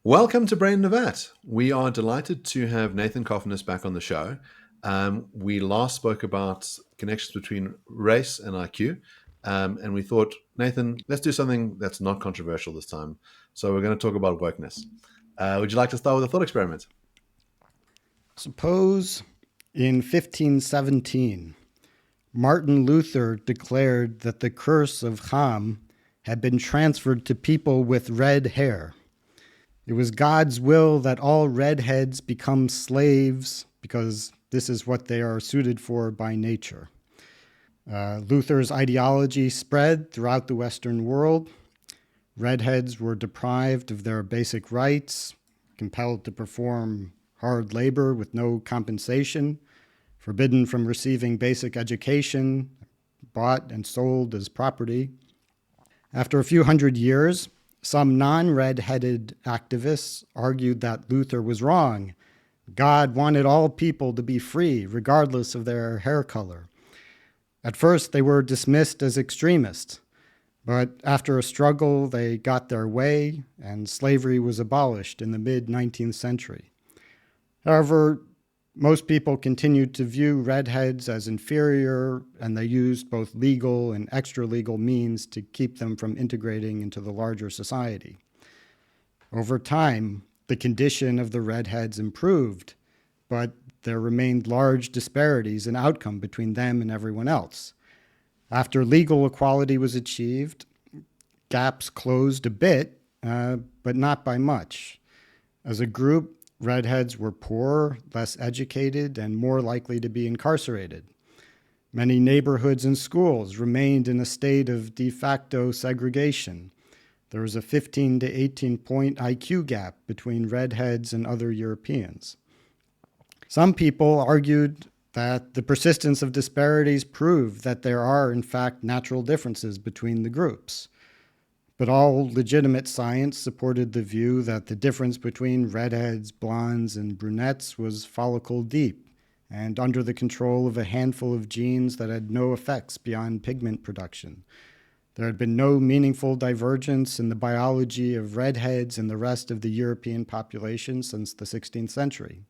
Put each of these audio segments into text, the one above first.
Welcome to Brain in a Vat. We are delighted to have Nathan Cofnas back on the show. We last spoke about connections between race and IQ, and we thought, Nathan, let's do something that's not controversial this time. So we're going to talk about wokeness. Would you like to start with a thought experiment? Suppose in 1517, Martin Luther declared that the curse of Ham had been transferred to people with red hair. It was God's will that all redheads become slaves because this is what they are suited for by nature. Luther's ideology spread throughout the Western world. Redheads were deprived of their basic rights, compelled to perform hard labor with no compensation, forbidden from receiving basic education, bought and sold as property. After a few hundred years, some non-red-headed activists argued that Luther was wrong. God wanted all people to be free, regardless of their hair color. At first, they were dismissed as extremists, but after a struggle, they got their way, and slavery was abolished in the mid-19th century. However, most people continued to view redheads as inferior, and they used both legal and extra-legal means to keep them from integrating into the larger society. Over time, the condition of the redheads improved, but there remained large disparities in outcome between them and everyone else. After legal equality was achieved, gaps closed a bit, but not by much. As a group, redheads were poorer, less educated, and more likely to be incarcerated. Many neighborhoods and schools remained in a state of de facto segregation. There was a 15 to 18-point IQ gap between redheads and other Europeans. Some people argued that the persistence of disparities proved that there are, in fact, natural differences between the groups. But all legitimate science supported the view that the difference between redheads, blondes, and brunettes was follicle deep and under the control of a handful of genes that had no effects beyond pigment production. There had been no meaningful divergence in the biology of redheads and the rest of the European population since the 16th century.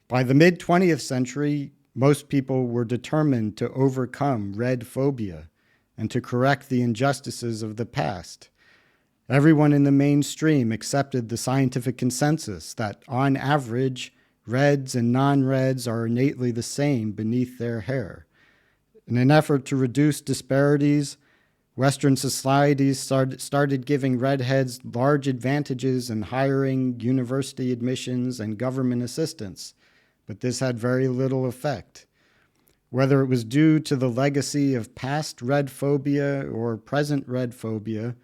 By the mid-20th century, most people were determined to overcome red phobia and to correct the injustices of the past. Everyone in the mainstream accepted the scientific consensus that, on average, reds and non-reds are innately the same beneath their hair. In an effort to reduce disparities, Western societies started giving redheads large advantages in hiring, university admissions, and government assistance, but this had very little effect. Whether it was due to the legacy of past red phobia or present red phobia,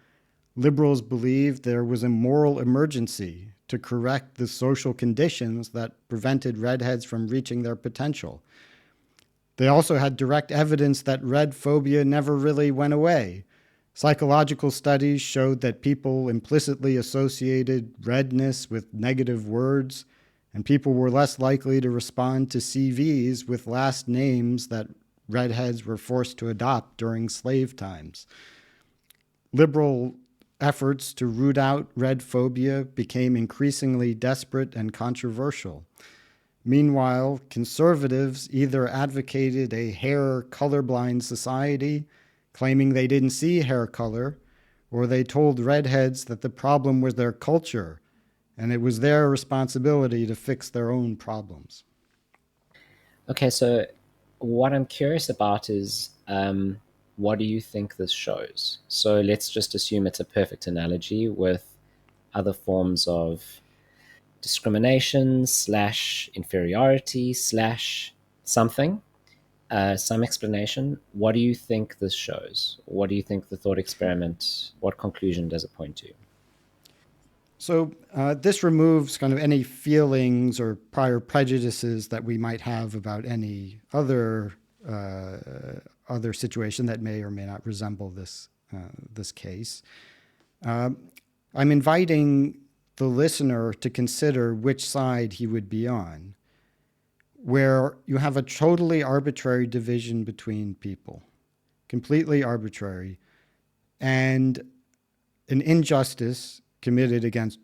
liberals believed there was a moral emergency to correct the social conditions that prevented redheads from reaching their potential. They also had direct evidence that red phobia never really went away. Psychological studies showed that people implicitly associated redness with negative words, and people were less likely to respond to CVs with last names that redheads were forced to adopt during slave times. Liberal efforts to root out red phobia became increasingly desperate and controversial. Meanwhile, conservatives either advocated a hair colorblind society, claiming they didn't see hair color, or they told redheads that the problem was their culture and it was their responsibility to fix their own problems. Okay, so what I'm curious about is what do you think this shows? So let's just assume it's a perfect analogy with other forms of discrimination slash inferiority slash something, some explanation. What do you think this shows? What do you think the thought experiment, what conclusion does it point to? So this removes kind of any feelings or prior prejudices that we might have about any other situation that may or may not resemble this case. I'm inviting the listener to consider which side he would be on, where you have a totally arbitrary division between people, completely arbitrary, and an injustice committed against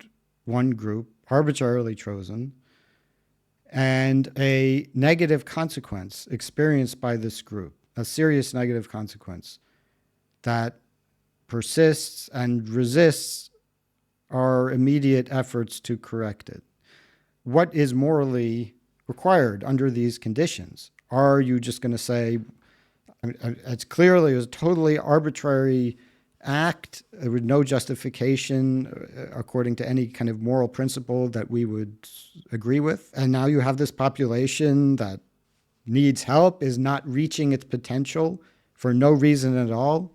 one group, arbitrarily chosen, and a negative consequence experienced by this group, a serious negative consequence that persists and resists our immediate efforts to correct it. What is morally required under these conditions? Are you just going to say, it's clearly a totally arbitrary act with no justification according to any kind of moral principle that we would agree with, and now you have this population that needs help, is not reaching its potential for no reason at all.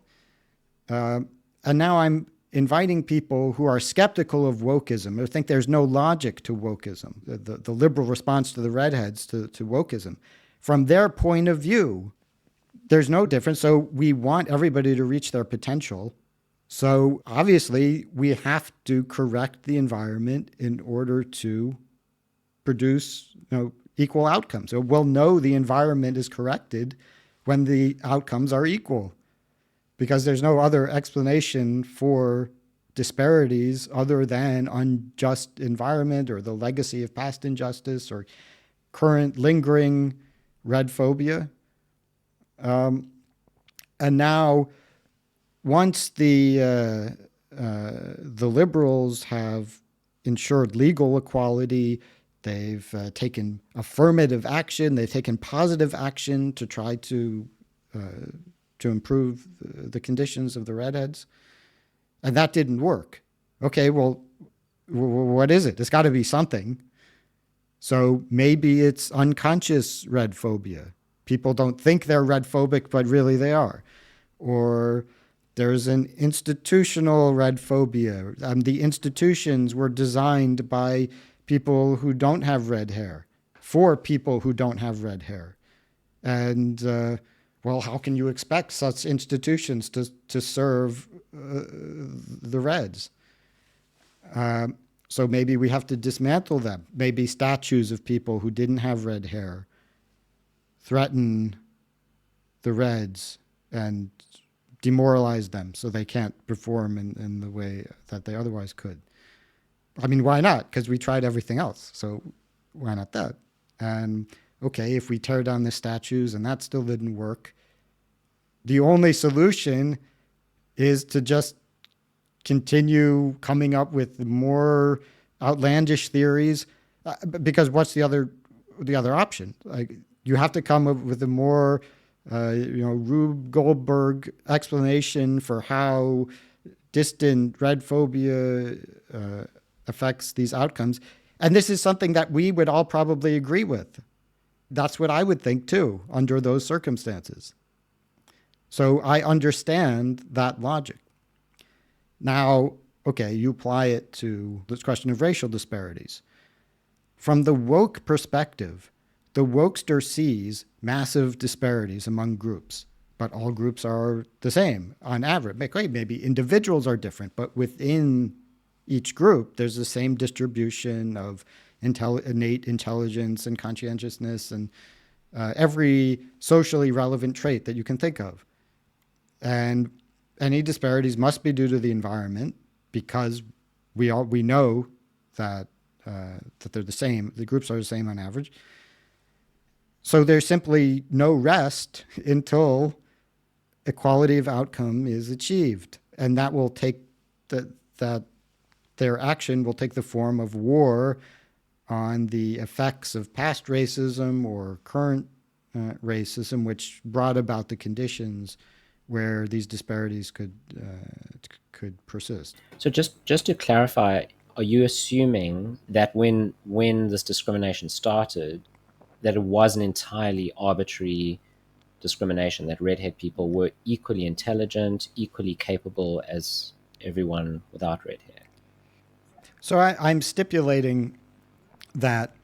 And now I'm inviting people who are skeptical of wokeism or think there's no logic to wokeism, the liberal response to the Redheads to wokeism. From their point of view, there's no difference. So we want everybody to reach their potential. So obviously we have to correct the environment in order to produce, equal outcomes. So we'll know the environment is corrected when the outcomes are equal, because there's no other explanation for disparities other than unjust environment or the legacy of past injustice or current lingering red phobia. And now, once the liberals have ensured legal equality, they've taken affirmative action, they've taken positive action to try to improve the conditions of the Redheads, and that didn't work. Okay, well, what is it? There's got to be something. So maybe it's unconscious red phobia. People don't think they're red phobic, but really they are. Or there's an institutional red phobia. The institutions were designed by people who don't have red hair, for people who don't have red hair. And well, how can you expect such institutions to serve the Reds? So maybe we have to dismantle them. Maybe statues of people who didn't have red hair threaten the Reds and demoralize them so they can't perform in the way that they otherwise could. I mean, why not? Because we tried everything else. So why not that? And okay, if we tear down the statues and that still didn't work, the only solution is to just continue coming up with more outlandish theories. Because what's the other option? Like, you have to come up with a more Rube Goldberg explanation for how distant red phobia affects these outcomes. And this is something that we would all probably agree with. That's what I would think too, under those circumstances. So I understand that logic. Now, okay, you apply it to this question of racial disparities. From the woke perspective, the wokester sees massive disparities among groups, but all groups are the same on average. Maybe individuals are different, but within each group, there's the same distribution of innate intelligence and conscientiousness and every socially relevant trait that you can think of. And any disparities must be due to the environment, because we know that they're the same. The groups are the same on average. So there's simply no rest until equality of outcome is achieved, and that will take that their action will take the form of war on the effects of past racism or current racism, which brought about the conditions where these disparities could persist. So just to clarify, are you assuming that when this discrimination started, that it wasn't entirely arbitrary discrimination, that redhead people were equally intelligent, equally capable as everyone without red hair? So I'm stipulating that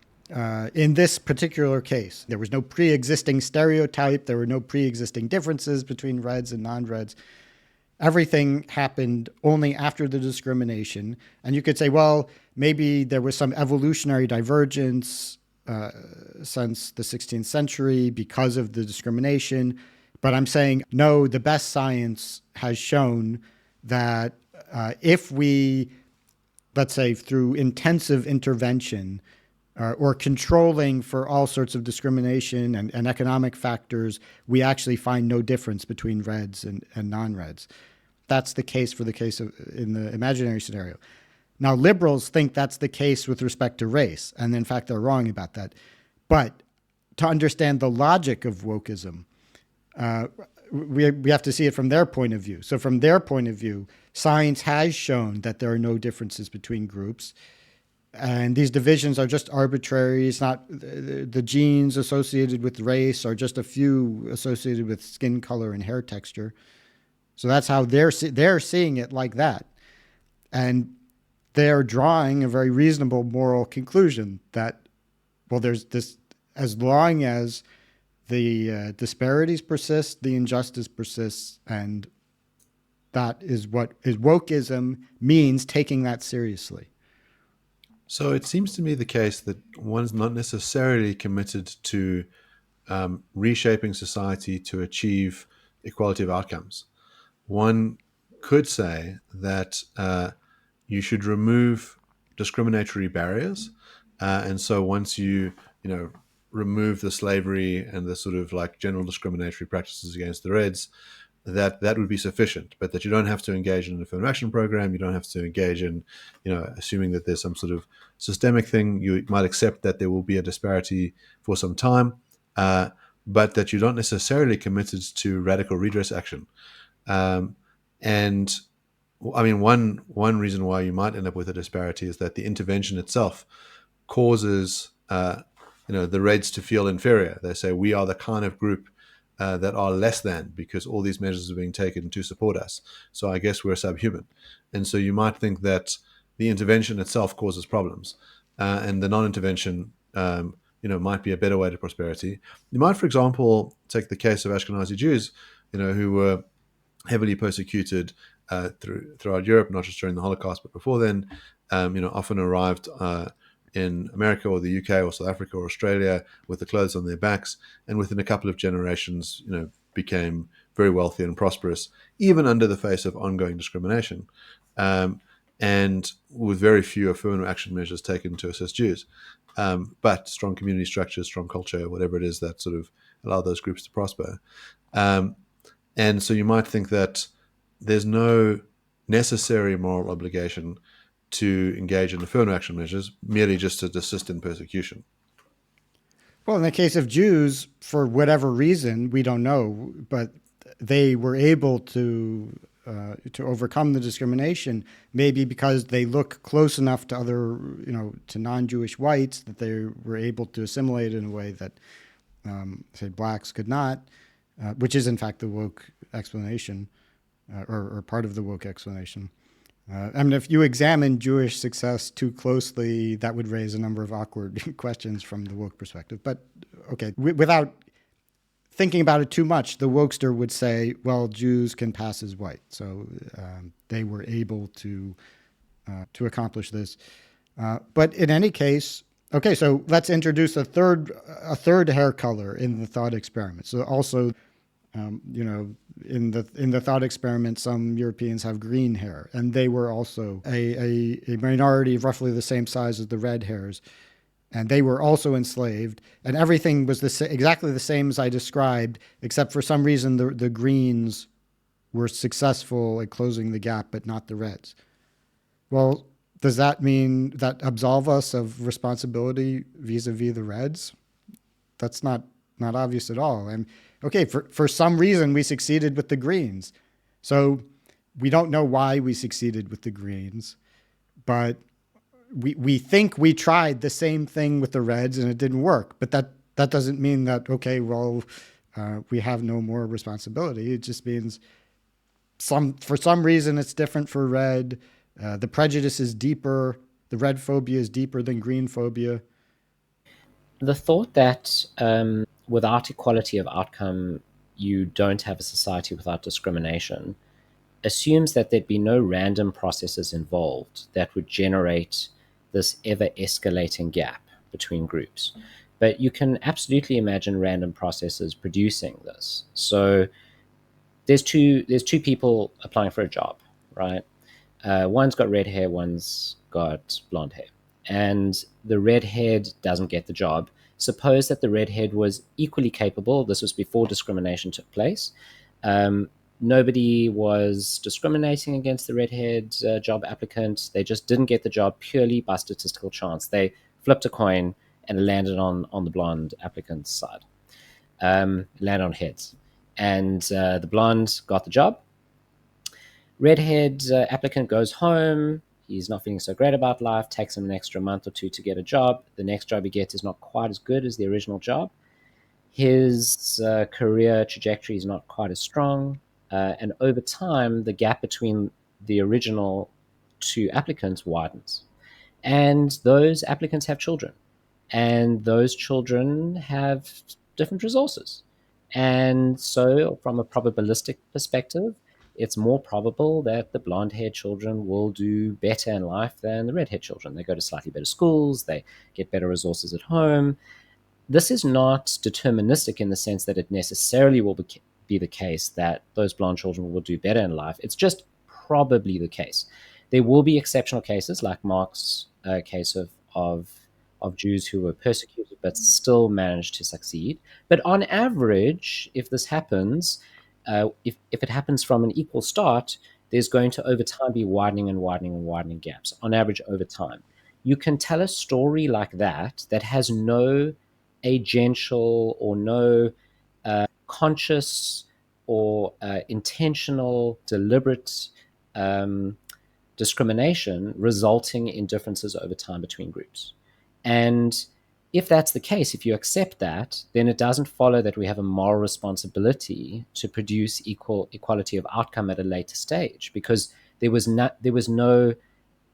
in this particular case, there was no pre-existing stereotype, there were no pre-existing differences between Reds and non-Reds. Everything happened only after the discrimination. And you could say, well, maybe there was some evolutionary divergence since the 16th century because of the discrimination. But I'm saying, no, the best science has shown that if we let's say through intensive intervention or controlling for all sorts of discrimination and economic factors, we actually find no difference between reds and non-reds. That's the case for the case of in the imaginary scenario. Now, liberals think that's the case with respect to race, and in fact, they're wrong about that. But to understand the logic of wokeism, we have to see it from their point of view. So from their point of view, science has shown that there are no differences between groups. And these divisions are just arbitrary. It's not the genes associated with race are just a few associated with skin color and hair texture. So that's how they're seeing it like that. And they're drawing a very reasonable moral conclusion that, well, there's this, as long as the disparities persist, the injustice persists, and that is what wokeism means, taking that seriously. So it seems to me the case that one's not necessarily committed to reshaping society to achieve equality of outcomes. One could say that you should remove discriminatory barriers, and so once you remove the slavery and the sort of like general discriminatory practices against the Reds, that would be sufficient, but that you don't have to engage in an affirmative action program. You don't have to engage in, assuming that there's some sort of systemic thing. You might accept that there will be a disparity for some time, but that you're not necessarily committed to radical redress action. And I mean, one reason why you might end up with a disparity is that the intervention itself causes the Reds to feel inferior. They say we are the kind of group that are less than, because all these measures are being taken to support us. So I guess we're subhuman. And so you might think that the intervention itself causes problems, and the non-intervention, might be a better way to prosperity. You might, for example, take the case of Ashkenazi Jews, who were heavily persecuted throughout Europe, not just during the Holocaust, but before then. Often arrived in America or the UK or South Africa or Australia with the clothes on their backs, and within a couple of generations, became very wealthy and prosperous, even under the face of ongoing discrimination, and with very few affirmative action measures taken to assist Jews. But strong community structures, strong culture, whatever it is that sort of allow those groups to prosper. And so you might think that there's no necessary moral obligation to engage in affirmative action measures, merely just to assist in persecution. Well, in the case of Jews, for whatever reason, we don't know, but they were able to overcome the discrimination, maybe because they look close enough to other, to non-Jewish whites, that they were able to assimilate in a way that, say, blacks could not, which is in fact the woke explanation, or part of the woke explanation. If you examine Jewish success too closely, that would raise a number of awkward questions from the woke perspective. But okay, without thinking about it too much, the wokester would say, well, Jews can pass as white. So they were able to accomplish this. But in any case, okay, so let's introduce a third hair color in the thought experiment. So also, in the thought experiment, some Europeans have green hair, and they were also a minority of roughly the same size as the red hairs, and they were also enslaved, and everything was exactly the same as I described, except for some reason the greens were successful at closing the gap, but not the reds. Well, does that mean that absolve us of responsibility vis-a-vis the reds? That's not obvious at all. And okay, for some reason we succeeded with the greens. So we don't know why we succeeded with the greens, but we think we tried the same thing with the reds and it didn't work. But that doesn't mean that, okay, well, we have no more responsibility. It just means for some reason it's different for red. The prejudice is deeper. The red phobia is deeper than green phobia. The thought that without equality of outcome, you don't have a society without discrimination assumes that there'd be no random processes involved that would generate this ever escalating gap between groups. But you can absolutely imagine random processes producing this. So there's two people applying for a job, right? One's got red hair, one's got blonde hair. And the redhead doesn't get the job. Suppose that the redhead was equally capable. This was before discrimination took place. Um, Nobody was discriminating against the redhead job applicant. They just didn't get the job purely by statistical chance. They flipped a coin and it landed on the blonde applicant's side, landed on heads. And the blonde got the job. Redhead applicant goes home. He's not feeling so great about life. Takes him an extra month or two to get a job. The next job he gets is not quite as good as the original job. His career trajectory is not quite as strong. And over time, the gap between the original two applicants widens. And those applicants have children. And those children have different resources. And so, from a probabilistic perspective, it's more probable that the blonde haired children will do better in life than the red haired children. They go to slightly better schools, they get better resources at home. This is not deterministic in the sense that it necessarily will be the case that those blonde children will do better in life. It's just probably the case. There will be exceptional cases, like Mark's case of Jews who were persecuted but still managed to succeed. But on average, if this happens, if it happens from an equal start, there's going to over time be widening and widening and widening gaps on average over time. You can tell a story like that that has no agential or no conscious or intentional, deliberate discrimination resulting in differences over time between groups. And if that's the case, if you accept that, then it doesn't follow that we have a moral responsibility to produce equality of outcome at a later stage, because there was no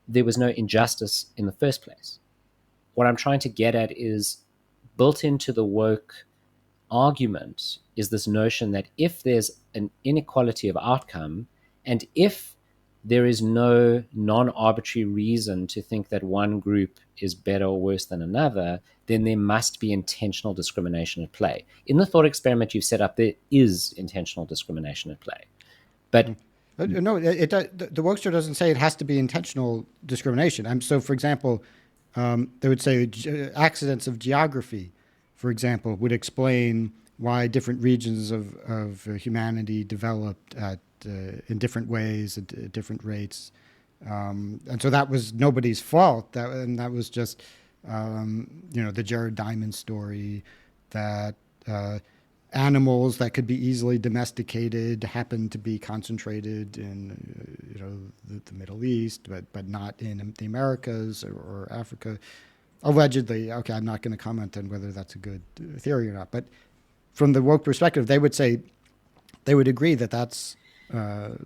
injustice in the first place. What I'm trying to get at is, built into the woke argument is this notion that if there's an inequality of outcome, and if there is no non-arbitrary reason to think that one group is better or worse than another, then there must be intentional discrimination at play. In the thought experiment you've set up, there is intentional discrimination at play. But No, the Wokester doesn't say it has to be intentional discrimination. So, for example, they would say accidents of geography, for example, would explain why different regions of humanity developed in different ways at different rates. And so that was nobody's fault. That was just, the Jared Diamond story that animals that could be easily domesticated happen to be concentrated in, the Middle East, but not in the Americas or Africa. Allegedly, okay, I'm not going to comment on whether that's a good theory or not. But from the woke perspective, they would agree that that's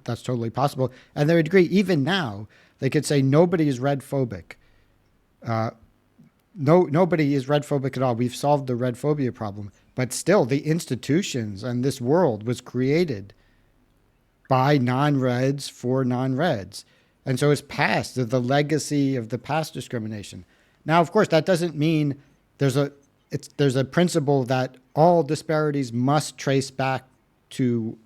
totally possible, and they would agree even now. They could say nobody is red phobic. Nobody is red phobic at all. We've solved the red phobia problem, but still, the institutions and this world was created by non-reds for non-reds, and so it's past the legacy of the past discrimination. Now, of course, that doesn't mean there's a principle that all disparities must trace back to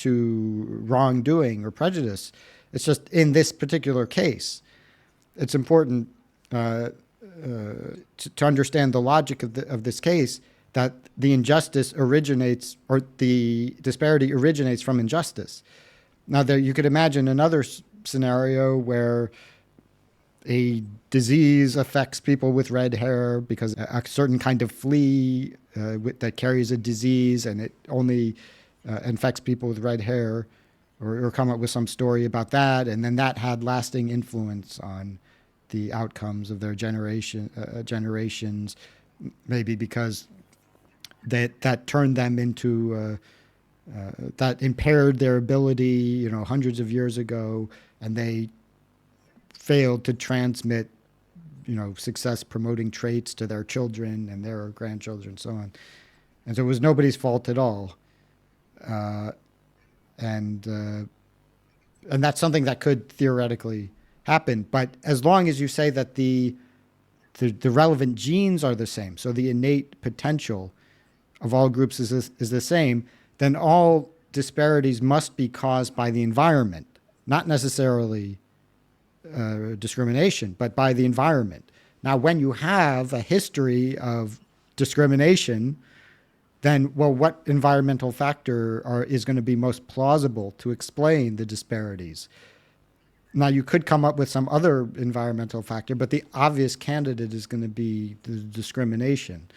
wrongdoing or prejudice. It's just in this particular case, it's important to understand the logic of this case, that the injustice originates, or the disparity originates from injustice. Now, you could imagine another scenario where a disease affects people with red hair because a certain kind of flea that carries a disease, and it only infects people with red hair, or come up with some story about that, and then that had lasting influence on the outcomes of their generations, maybe because that turned them into that impaired their ability, hundreds of years ago, and they failed to transmit, success promoting traits to their children and their grandchildren, and so on. And so it was nobody's fault at all. And that's something that could theoretically happen. But as long as you say that the relevant genes are the same, so the innate potential of all groups is the same, then all disparities must be caused by the environment, not necessarily discrimination, but by the environment. Now, when you have a history of discrimination, then, well, what environmental factor is going to be most plausible to explain the disparities? Now, you could come up with some other environmental factor, but the obvious candidate is going to be the discrimination.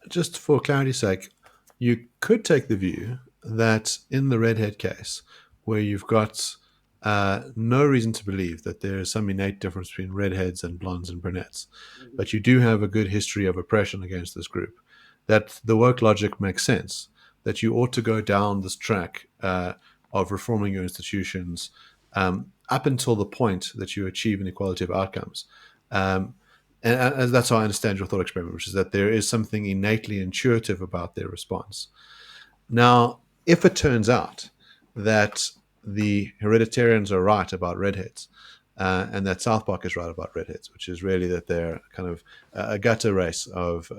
Just for clarity's sake, you could take the view that in the redhead case, where you've got no reason to believe that there is some innate difference between redheads and blondes and brunettes, but you do have a good history of oppression against this group, that the woke logic makes sense, that you ought to go down this track of reforming your institutions up until the point that you achieve an equality of outcomes. Um, and that's how I understand your thought experiment, which is that there is something innately intuitive about their response. Now, if it turns out that the hereditarians are right about redheads, and that South Park is right about redheads, which is really that they're kind of a gutter race of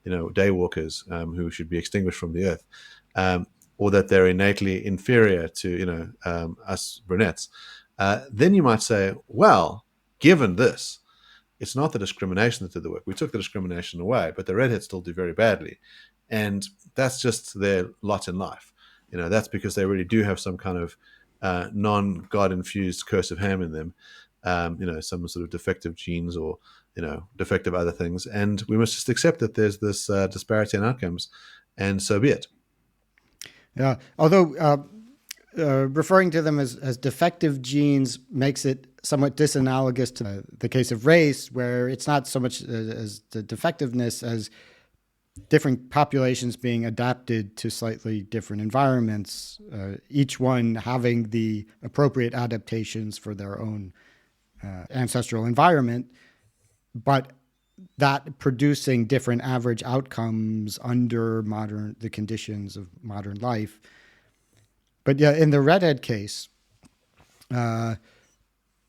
daywalkers who should be extinguished from the earth, or that they're innately inferior to us brunettes, then you might say, well, given this, it's not the discrimination that did the work. We took the discrimination away, but the redheads still do very badly. And that's just their lot in life. That's because they really do have some kind of non-God infused curse of ham in them, some sort of defective genes or, defective other things. And we must just accept that there's this disparity in outcomes, and so be it. Yeah. Although referring to them as defective genes makes it somewhat disanalogous to the case of race, where it's not so much as the defectiveness as different populations being adapted to slightly different environments, each one having the appropriate adaptations for their own ancestral environment, but that producing different average outcomes under the conditions of modern life. But yeah, in the redhead case,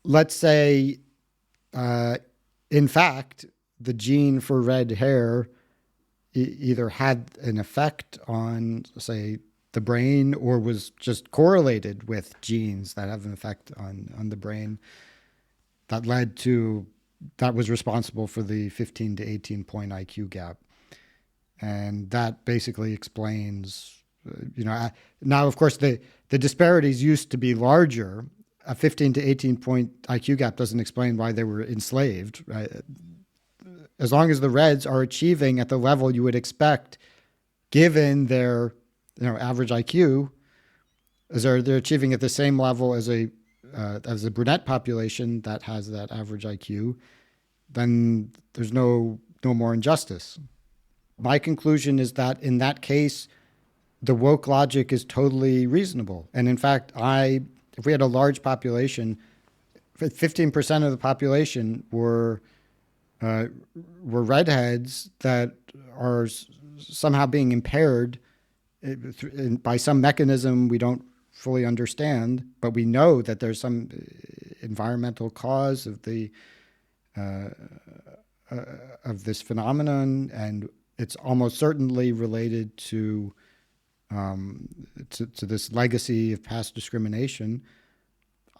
let's say, in fact, the gene for red hair either had an effect on, say, the brain, or was just correlated with genes that have an effect on the brain that was responsible for the 15 to 18 point IQ gap. And that basically explains, now, of course, the disparities used to be larger. A 15 to 18 point IQ gap doesn't explain why they were enslaved, right? As long as the Reds are achieving at the level you would expect, given their average IQ, as they're achieving at the same level as a brunette population that has that average IQ, then there's no more injustice. My conclusion is that in that case, the woke logic is totally reasonable. And in fact, if we had a large population, 15% of the population were redheads that are somehow being impaired by some mechanism we don't fully understand, but we know that there's some environmental cause of this phenomenon, and it's almost certainly related to this legacy of past discrimination.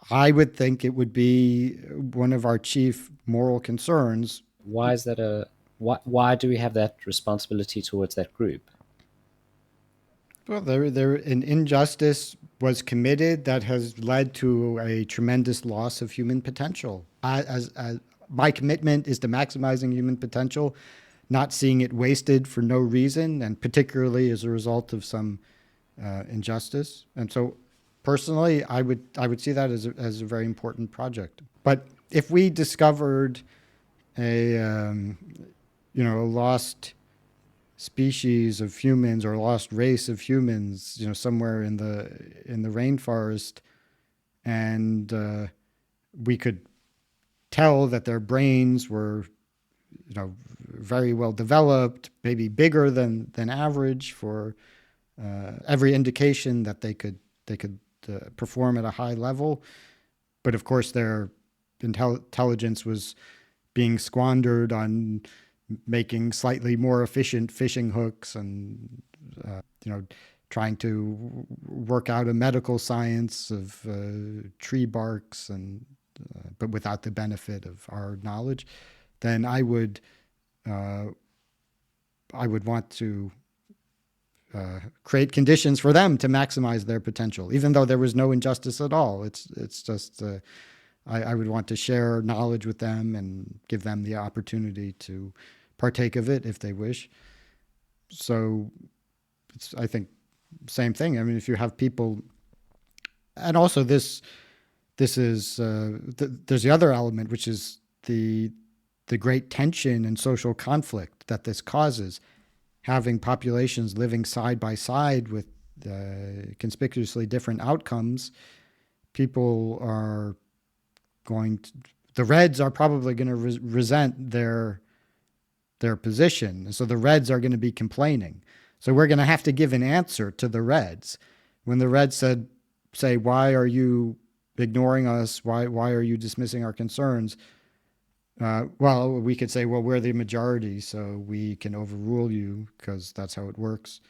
I would think it would be one of our chief moral concerns. Why is that why do we have that responsibility towards that group? Well, an injustice was committed that has led to a tremendous loss of human potential. As my commitment is to maximizing human potential, not seeing it wasted for no reason, and particularly as a result of some injustice. And so, personally, I would see that as a very important project. But if we discovered a lost species of humans or a lost race of humans, somewhere in the rainforest, and we could tell that their brains were, very well developed, maybe bigger than average for every indication that they could perform at a high level, but of course their intelligence was being squandered on making slightly more efficient fishing hooks and trying to work out a medical science of tree barks and but without the benefit of our knowledge, then uh, I would want to create conditions for them to maximize their potential, even though there was no injustice at all. It's just I would want to share knowledge with them and give them the opportunity to partake of it if they wish. So I think same thing. I mean, if you have people, and also this is there's the other element, which is the great tension and social conflict that this causes. Having populations living side by side with conspicuously different outcomes, people are going to, the Reds are probably going to resent their position. So the Reds are going to be complaining. So we're going to have to give an answer to the Reds. When the Reds say, why are you ignoring us? Why are you dismissing our concerns? Well, we could say, well, we're the majority, so we can overrule you because that's how it works.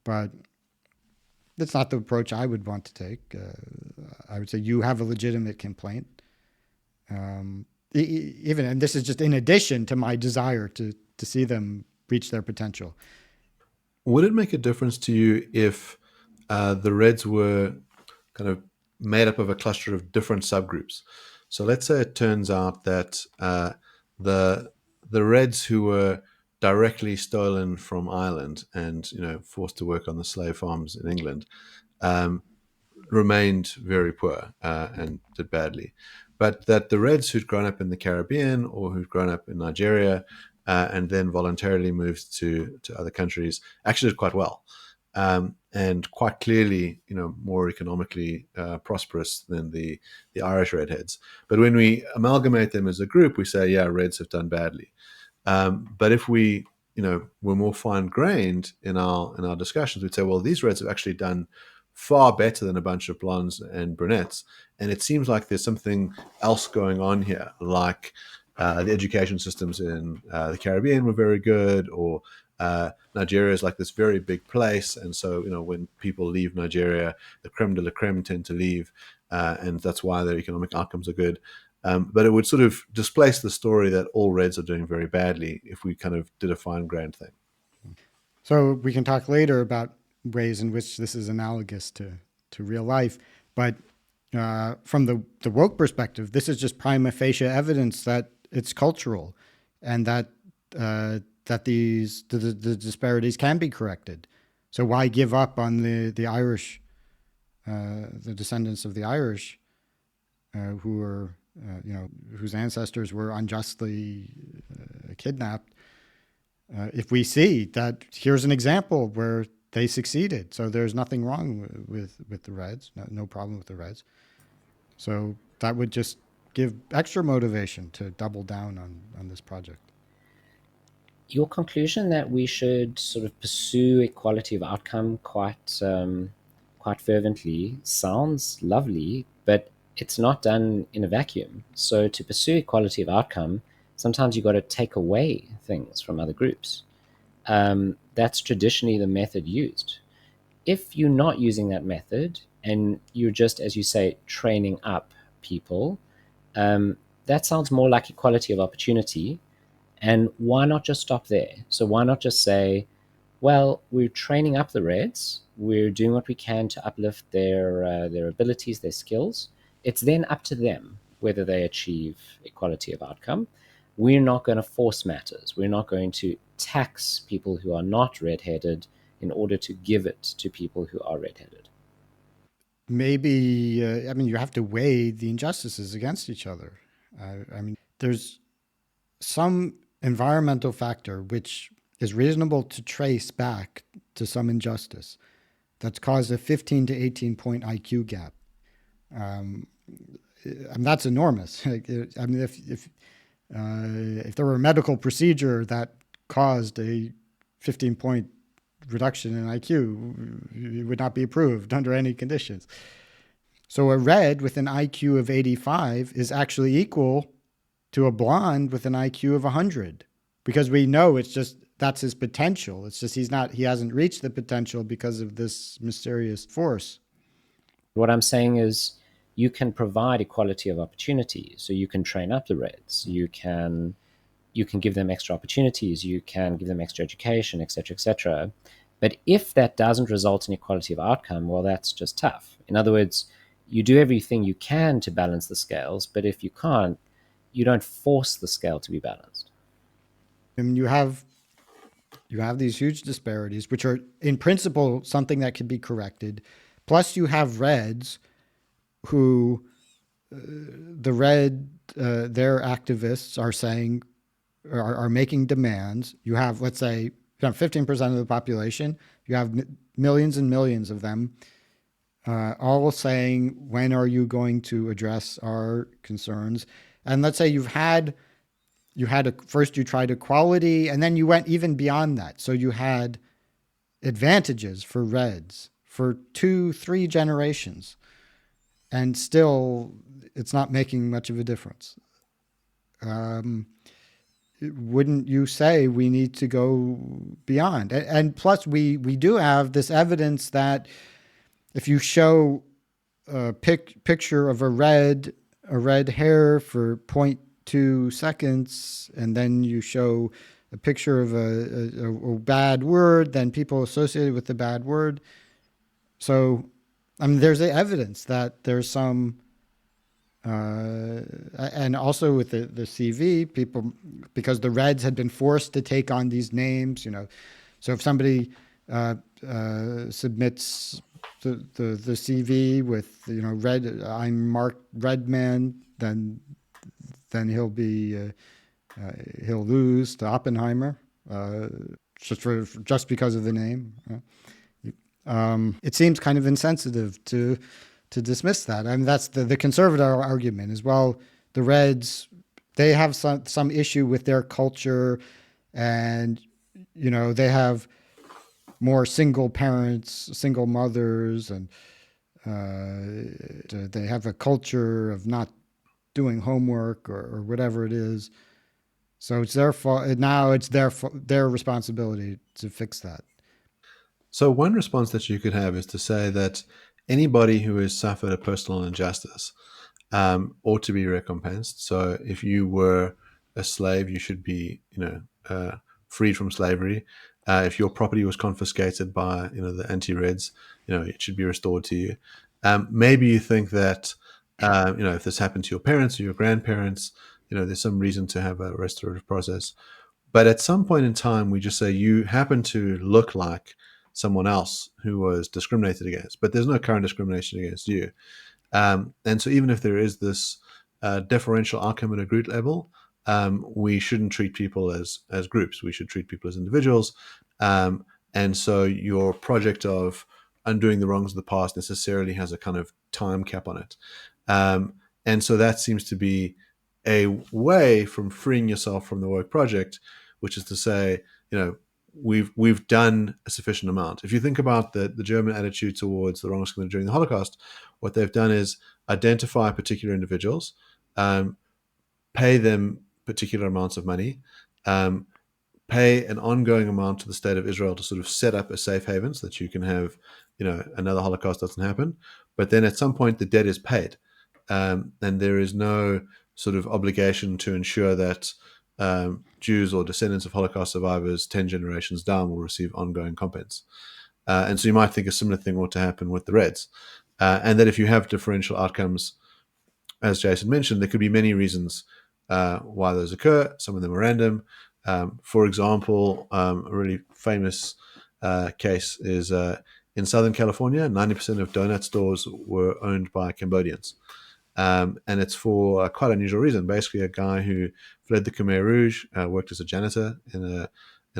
But that's not the approach I would want to take. I would say you have a legitimate complaint. Even, and this is just in addition to my desire to see them reach their potential. Would it make a difference to you if the Reds were kind of made up of a cluster of different subgroups? So let's say it turns out that the Reds who were directly stolen from Ireland and forced to work on the slave farms in England remained very poor and did badly, but that the Reds who'd grown up in the Caribbean or who'd grown up in Nigeria and then voluntarily moved to other countries actually did quite well. And quite clearly, more economically prosperous than the Irish Redheads. But when we amalgamate them as a group, we say, yeah, Reds have done badly. But if we, were more fine-grained in our discussions, we'd say, well, these Reds have actually done far better than a bunch of blondes and brunettes. And it seems like there's something else going on here, like the education systems in the Caribbean were very good, or Nigeria is like this very big place, and so when people leave Nigeria, the creme de la creme tend to leave, and that's why their economic outcomes are good. But it would sort of displace the story that all Reds are doing very badly if we kind of did a fine-grained thing. So we can talk later about ways in which this is analogous to real life, but from the woke perspective, this is just prima facie evidence that it's cultural, and that that the disparities can be corrected. So why give up on the Irish, the descendants of the Irish, who were whose ancestors were unjustly kidnapped? If we see that here's an example where they succeeded, so there's nothing wrong with the Reds, no problem with the Reds. So that would just give extra motivation to double down on this project. Your conclusion that we should sort of pursue equality of outcome quite fervently sounds lovely, but it's not done in a vacuum. So to pursue equality of outcome, sometimes you've got to take away things from other groups. That's traditionally the method used. If you're not using that method and you're just, as you say, training up people, that sounds more like equality of opportunity. And why not just stop there? So why not just say, well, we're training up the Reds, we're doing what we can to uplift their abilities, their skills. It's then up to them whether they achieve equality of outcome. We're not going to force matters. We're not going to tax people who are not redheaded in order to give it to people who are redheaded. Maybe, I mean, you have to weigh the injustices against each other. I mean, there's some environmental factor which is reasonable to trace back to some injustice that's caused a 15 to 18 point IQ gap. And that's enormous. I mean, if there were a medical procedure that caused a 15 point reduction in IQ, it would not be approved under any conditions. So a Red with an IQ of 85 is actually equal to a blonde with an IQ of 100, because we know it's just that's his potential. It's just he hasn't reached the potential because of this mysterious force. What I'm saying is you can provide equality of opportunity. So you can train up the Reds, you can give them extra opportunities, you can give them extra education, etc., etc. But if that doesn't result in equality of outcome, well, that's just tough. In other words, you do everything you can to balance the scales, but if you can't, you don't force the scale to be balanced. And you have these huge disparities, which are in principle something that can be corrected. Plus, you have Reds who their activists are saying are making demands. You have, let's say, you have 15% of the population. You have millions and millions of them, all saying, "When are you going to address our concerns?" And let's say first you tried equality, and then you went even beyond that. So you had advantages for Reds for 2, 3 generations, and still it's not making much of a difference. Wouldn't you say we need to go beyond? And plus, we do have this evidence that if you show a picture of a red hair for zero point 0.2 seconds, and then you show a picture of a bad word, then people associated with the bad word. So, I mean, there's the evidence that there's some, and also with the CV, people, because the Reds had been forced to take on these names, So if somebody submits the CV with, red, I'm marked Redman, then he'll lose to Oppenheimer, just because of the name. It seems kind of insensitive to dismiss that. I mean, that's the conservative argument as well. The Reds, they have some issue with their culture, and they have more single parents, single mothers, and they have a culture of not doing homework or whatever it is. So it's their fault. Now it's their responsibility to fix that. So one response that you could have is to say that anybody who has suffered a personal injustice ought to be recompensed. So if you were a slave, you should be, freed from slavery. If your property was confiscated by, the anti-Reds, it should be restored to you. Maybe you think that, if this happened to your parents or your grandparents, there's some reason to have a restorative process. But at some point in time, we just say you happen to look like someone else who was discriminated against, but there's no current discrimination against you. And so even if there is this differential outcome at a group level, we shouldn't treat people as groups. We should treat people as individuals. And so your project of undoing the wrongs of the past necessarily has a kind of time cap on it. And so that seems to be a way from freeing yourself from the woke project, which is to say, we've done a sufficient amount. If you think about the German attitude towards the wrongs committed during the Holocaust, what they've done is identify particular individuals, pay them particular amounts of money, pay an ongoing amount to the state of Israel to sort of set up a safe haven so that you can have, another Holocaust doesn't happen. But then at some point the debt is paid, and there is no sort of obligation to ensure that Jews or descendants of Holocaust survivors 10 generations down will receive ongoing compens. And so you might think a similar thing ought to happen with the Reds. And that if you have differential outcomes, as Jason mentioned, there could be many reasons why those occur. Some of them are random. For example, a really famous case is in Southern California, 90% of donut stores were owned by Cambodians. And it's for quite unusual reason. Basically, a guy who fled the Khmer Rouge, worked as a janitor in a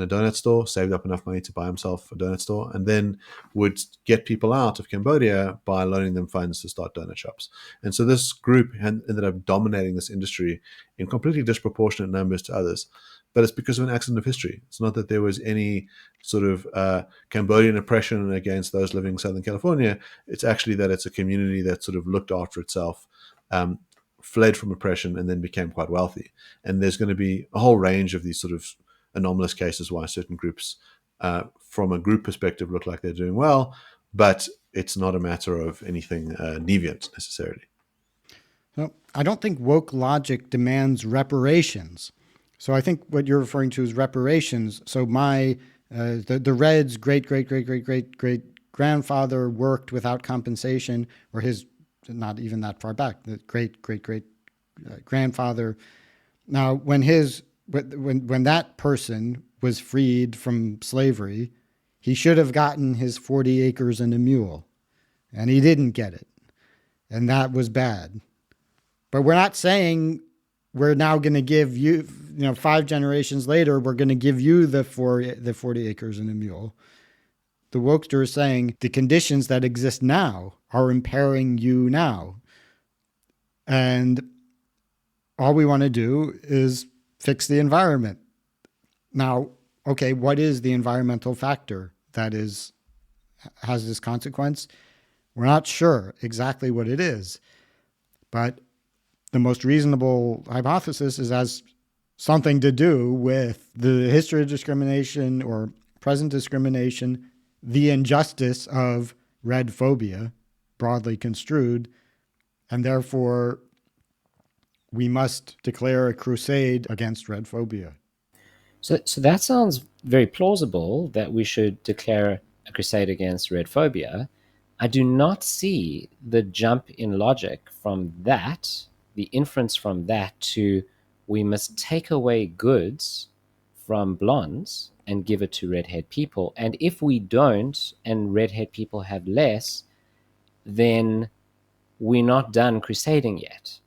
donut store, saved up enough money to buy himself a donut store, and then would get people out of Cambodia by loaning them funds to start donut shops. And so this group ended up dominating this industry in completely disproportionate numbers to others. But it's because of an accident of history. It's not that there was any sort of Cambodian oppression against those living in Southern California. It's actually that it's a community that sort of looked after itself, fled from oppression, and then became quite wealthy. And there's going to be a whole range of these sort of anomalous cases why certain groups, from a group perspective, look like they're doing well, but it's not a matter of anything deviant necessarily. No, I don't think woke logic demands reparations. So I think what you're referring to is reparations. So the Reds' great grandfather worked without compensation, or his, not even that far back, the great grandfather. Now, when that person was freed from slavery, he should have gotten his 40 acres and a mule, and he didn't get it, and that was bad. But we're not saying we're now going to give you, 5 generations later, we're going to give you the 40 acres and a mule. The wokester is saying the conditions that exist now are impairing you now. And all we want to do is fix the environment. Now, okay, what is the environmental factor that has this consequence? We're not sure exactly what it is, but the most reasonable hypothesis is has something to do with the history of discrimination or present discrimination, the injustice of red phobia, broadly construed, and therefore we must declare a crusade against red phobia. So that sounds very plausible that we should declare a crusade against red phobia. I do not see the jump in logic from that, the inference from that to we must take away goods from blondes and give it to redhead people. And if we don't, and redhead people have less, then we're not done crusading yet.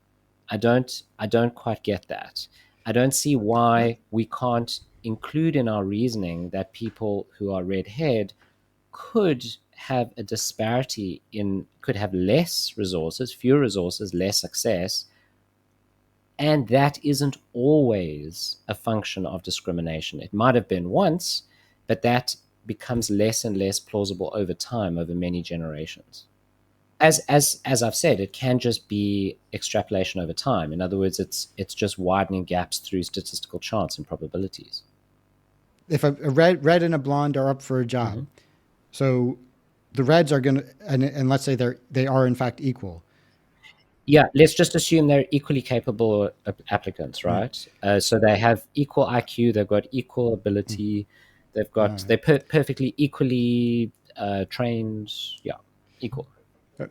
I don't quite get that. I don't see why we can't include in our reasoning that people who are redhead could have a disparity in could have less resources, fewer resources, less success, and that isn't always a function of discrimination. It might have been once, but that becomes less and less plausible over time, over many generations. As I've said, it can just be extrapolation over time. In other words, it's just widening gaps through statistical chance and probabilities. If a red and a blonde are up for a job, Mm-hmm. so the reds are going to, and let's say they are in fact equal. Yeah, let's just assume they're equally capable applicants, Right. right? So they have equal IQ, they've got equal Mm. ability, All right. they're perfectly equally trained. Yeah, equal.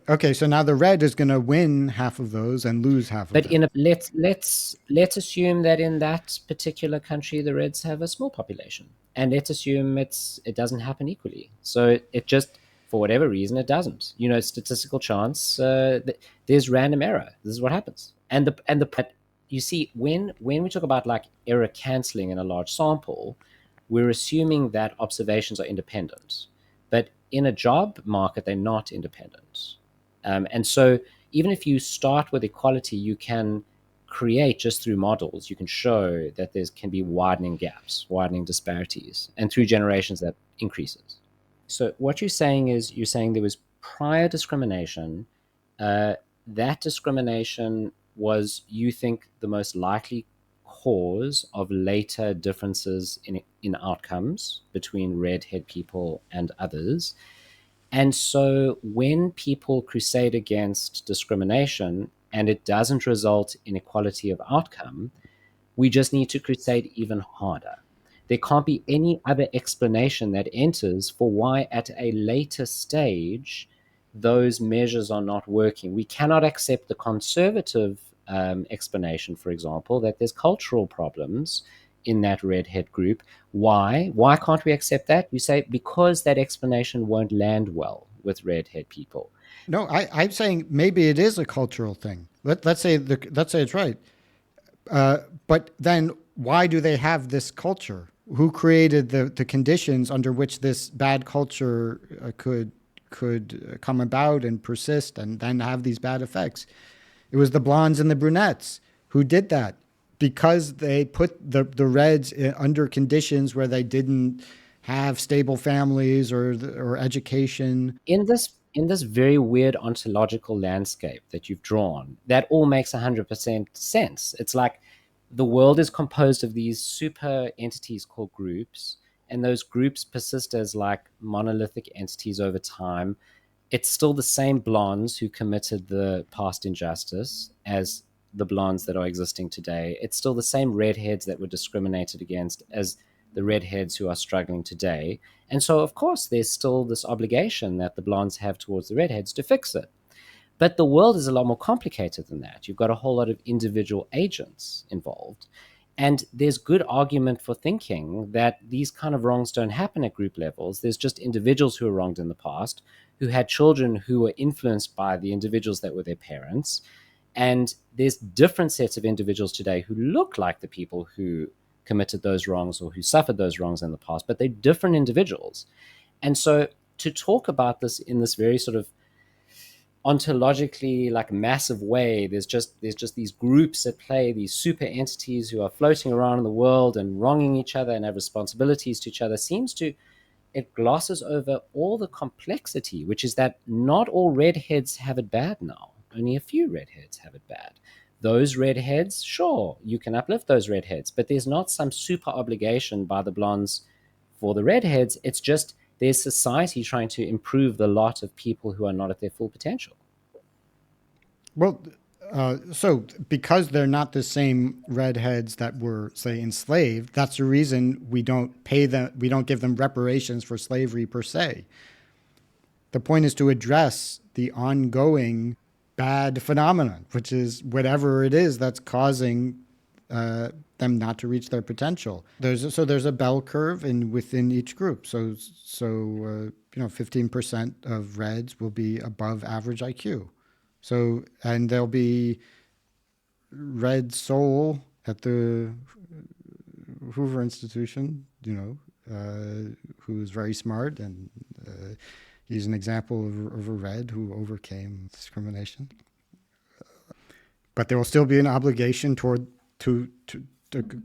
Okay, so now the red is going to win half of those and lose half of But them. let's assume that in that particular country the Reds have a small population, and let's assume it doesn't happen equally. So it just for whatever reason it doesn't. Statistical chance. There's random error. This is what happens. And the but you see when we talk about like error canceling in a large sample, we're assuming that observations are independent. But in a job market, they're not independent. And so even if you start with equality, you can create just through models, you can show that there can be widening gaps, widening disparities, and through generations that increases. So what you're saying is you're saying there was prior discrimination. Uh, that discrimination was, you think, the most likely cause of later differences in outcomes between redhead people and others. And so when people crusade against discrimination and it doesn't result in equality of outcome, we just need to crusade even harder. There can't be any other explanation that enters for why, at a later stage, those measures are not working. We cannot accept the conservative explanation, for example, that there's cultural problems in that redhead group. Why? Why can't we accept that? We say because that explanation won't land well with redhead people. No, I'm saying maybe it is a cultural thing. Let's say it's right. But then why do they have this culture? Who created the conditions under which this bad culture could come about and persist and then have these bad effects? It was the blondes and the brunettes who did that because they put the reds under conditions where they didn't have stable families or education. In this very weird ontological landscape that you've drawn, that all makes 100% sense. It's like the world is composed of these super entities called groups, and those groups persist as like monolithic entities over time. it's still the same blondes who committed the past injustice as the blondes that are existing today. It's still the same redheads that were discriminated against as the redheads who are struggling today. And so, of course, there's still this obligation that the blondes have towards the redheads to fix it. But the world is a lot more complicated than that. You've got a whole lot of individual agents involved. And there's good argument for thinking that these kind of wrongs don't happen at group levels. There's just individuals who were wronged in the past, who had children who were influenced by the individuals that were their parents. And there's different sets of individuals today who look like the people who committed those wrongs or who suffered those wrongs in the past, but they're different individuals. And so to talk about this in this very sort of ontologically like massive way, there's just these groups at play, these super entities who are floating around in the world and wronging each other and have responsibilities to each other, it glosses over all the complexity, which is that not all redheads have it bad now. Only a few redheads have it bad. Those redheads, sure, you can uplift those redheads, but there's not some super obligation by the blondes for the redheads. It's just there's society trying to improve the lot of people who are not at their full potential. Well, so because they're not the same redheads that were, say, enslaved, that's the reason we don't pay them, we don't give them reparations for slavery per se. The point is to address the ongoing bad phenomenon, which is whatever it is that's causing them not to reach their potential. There's a bell curve within each group. So 15% of reds will be above average IQ. So, and there'll be red soul at the Hoover Institution, who's very smart, and he's an example of a red who overcame discrimination. But there will still be an obligation to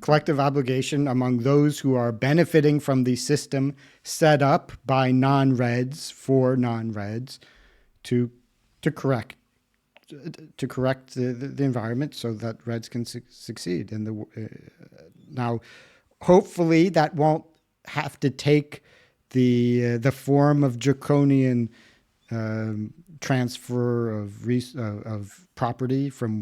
collective obligation among those who are benefiting from the system set up by non-reds for non-reds to correct the environment so that reds can succeed. And now, hopefully, that won't have to take the form of draconian transfer of property from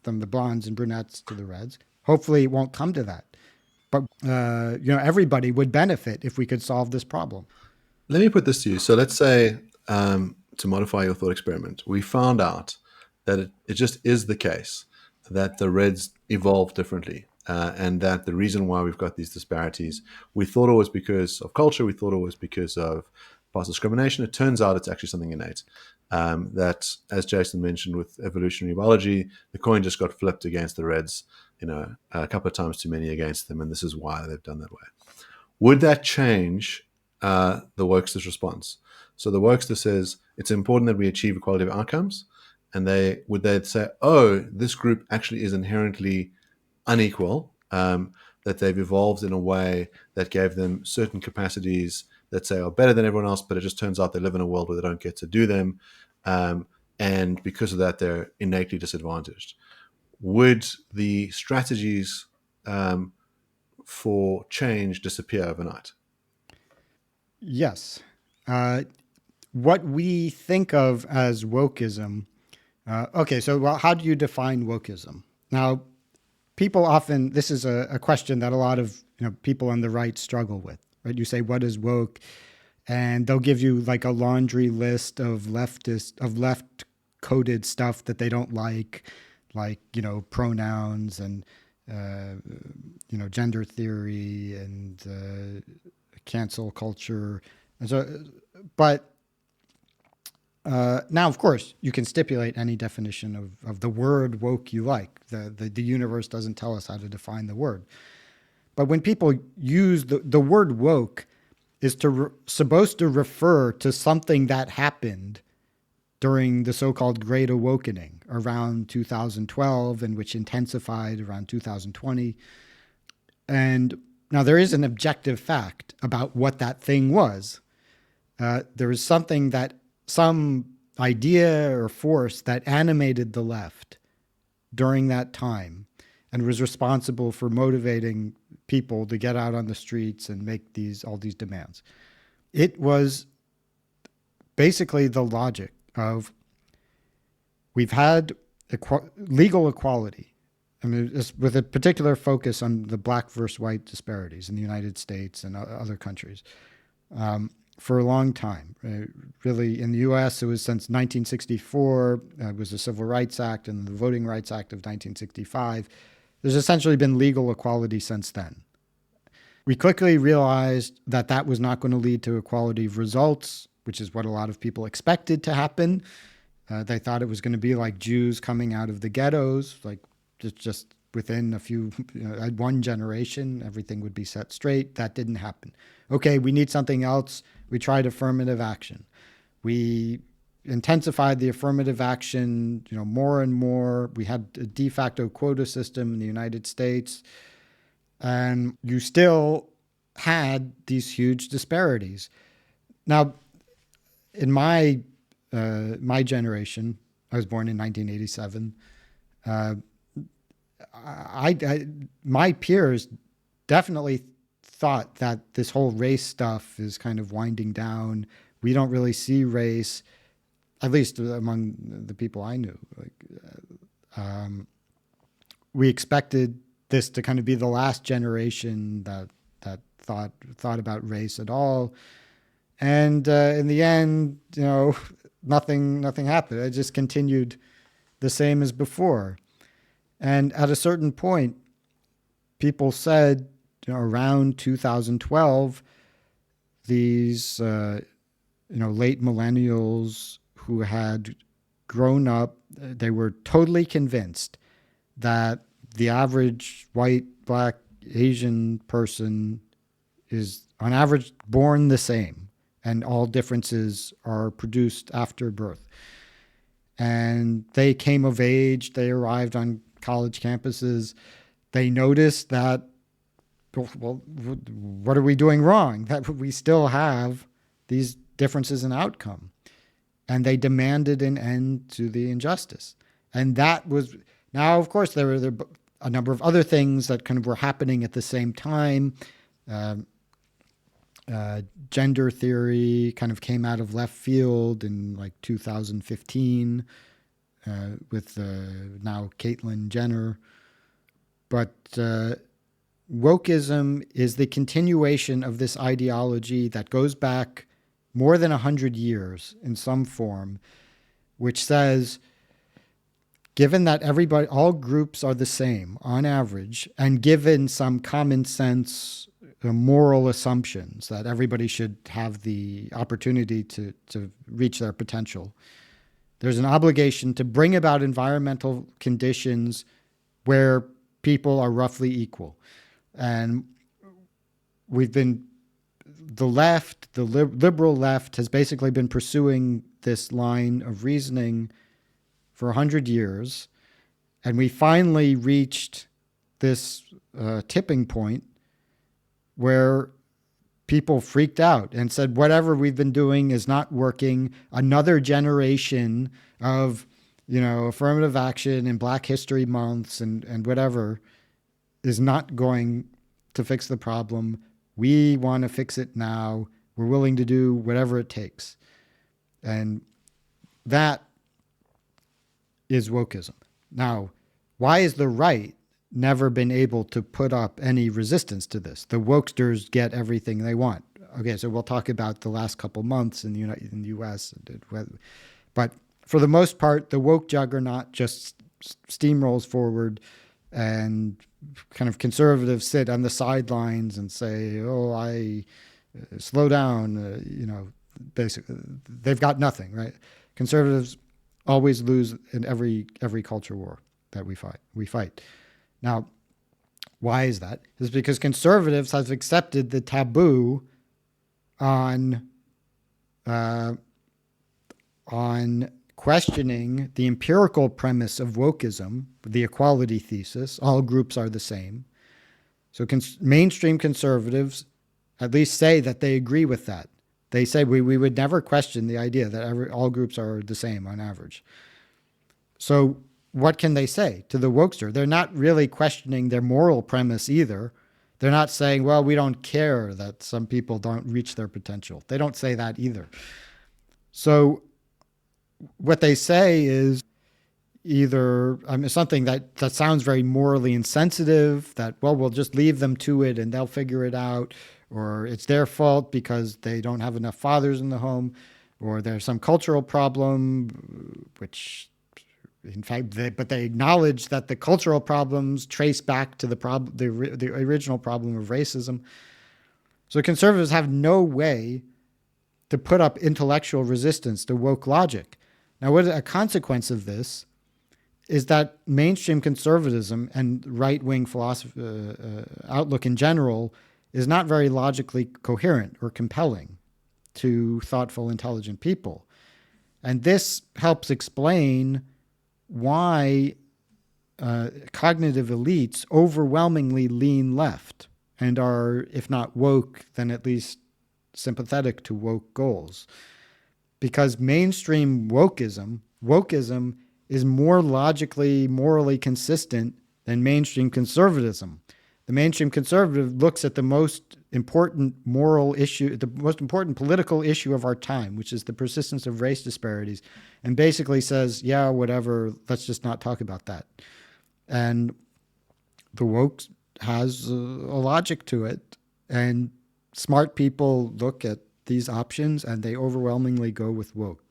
the blondes and brunettes to the reds. Hopefully, it won't come to that. But everybody would benefit if we could solve this problem. Let me put this to you. So let's say, to modify your thought experiment, we found out that it just is the case that the reds evolve differently, and that the reason why we've got these disparities, we thought it was because of culture, we thought it was because of past discrimination. It turns out it's actually something innate. That, as Jason mentioned with evolutionary biology, the coin just got flipped against the reds, a couple of times too many against them, and this is why they've done that way. Would that change the Wokeism response? So the Wokeism says it's important that we achieve equality of outcomes, and they'd say, oh, this group actually is inherently unequal, that they've evolved in a way that gave them certain capacities that say are better than everyone else, but it just turns out they live in a world where they don't get to do them, and because of that, they're innately disadvantaged. Would the strategies for change disappear overnight? Yes. What we think of as wokeism. How do you define wokeism? Now, people often, this is a question that a lot of people on the right struggle with. Right? You say, what is woke? And they'll give you like a laundry list of left coded stuff that they don't like pronouns and gender theory and cancel culture. And so, but now, of course, you can stipulate any definition of the word woke you like. The universe doesn't tell us how to define the word. But when people use the word woke is supposed to refer to something that happened during the so-called Great Awakening around 2012 and which intensified around 2020. And now there is an objective fact about what that thing was. There was some idea or force that animated the left during that time and was responsible for motivating people to get out on the streets and make all these demands. It was basically the logic of we've had legal equality. I mean, with a particular focus on the black versus white disparities in the United States and other countries for a long time. Really, in the U.S., it was since 1964. It was the Civil Rights Act and the Voting Rights Act of 1965. There's essentially been legal equality since then. We quickly realized that that was not going to lead to equality of results, which is what a lot of people expected to happen. They thought it was going to be like Jews coming out of the ghettos, like just within a few, one generation, everything would be set straight. That didn't happen. Okay, we need something else. We tried affirmative action. We intensified the affirmative action, more and more. We had a de facto quota system in the United States, and you still had these huge disparities. Now, in my generation, I was born in 1987. My peers definitely thought that this whole race stuff is kind of winding down. We don't really see race, at least among the people I knew. We expected this to kind of be the last generation that thought about race at all, and in the end, nothing happened. It just continued the same as before. And at a certain point, people said, around 2012, these, late millennials who had grown up, they were totally convinced that the average white, black, Asian person is, on average, born the same, and all differences are produced after birth. And they came of age, they arrived on college campuses, they noticed that, well, what are we doing wrong? That we still have these differences in outcome. And they demanded an end to the injustice. And that was, now, of course, there were a number of other things that kind of were happening at the same time. Gender theory kind of came out of left field in like 2015 with now Caitlyn Jenner. But wokeism is the continuation of this ideology that goes back more than 100 years in some form, which says, given that all groups are the same on average, and given some common sense moral assumptions that everybody should have the opportunity to reach their potential, there's an obligation to bring about environmental conditions where people are roughly equal. And the left, the liberal left, has basically been pursuing this line of reasoning for 100 years. And we finally reached this tipping point where people freaked out and said, whatever we've been doing is not working. Another generation of, affirmative action and Black History Months and whatever is not going to fix the problem. We want to fix it now. We're willing to do whatever it takes. And that is wokeism. Now, why is the right never been able to put up any resistance to this? The wokesters get everything they want. Okay, so we'll talk about the last couple months in the U.S. But for the most part, the woke juggernaut just steamrolls forward, and kind of conservatives sit on the sidelines and say, slow down, basically. They've got nothing, right? Conservatives always lose in every culture war that we fight. Now, why is that? It's because conservatives have accepted the taboo on questioning the empirical premise of wokeism, the equality thesis. All groups are the same. So mainstream conservatives at least say that they agree with that. They say we would never question the idea that all groups are the same on average. So what can they say to the wokester? They're not really questioning their moral premise either. They're not saying, well, we don't care that some people don't reach their potential. They don't say that either. So what they say is either something that sounds very morally insensitive, that, well, we'll just leave them to it and they'll figure it out, or it's their fault because they don't have enough fathers in the home, or there's some cultural problem, which in fact, but they acknowledge that the cultural problems trace back to the original problem of racism. So conservatives have no way to put up intellectual resistance to woke logic. Now, what a consequence of this is that mainstream conservatism and right-wing philosophy outlook in general is not very logically coherent or compelling to thoughtful, intelligent people. And this helps explain why cognitive elites overwhelmingly lean left and are, if not woke, then at least sympathetic to woke goals. Because mainstream wokeism is more logically, morally consistent than mainstream conservatism. The mainstream conservative looks at the most important moral issue, the most important political issue of our time, which is the persistence of race disparities, and basically says, yeah, whatever, let's just not talk about that. And the woke has a logic to it, and smart people look at these options and they overwhelmingly go with woke.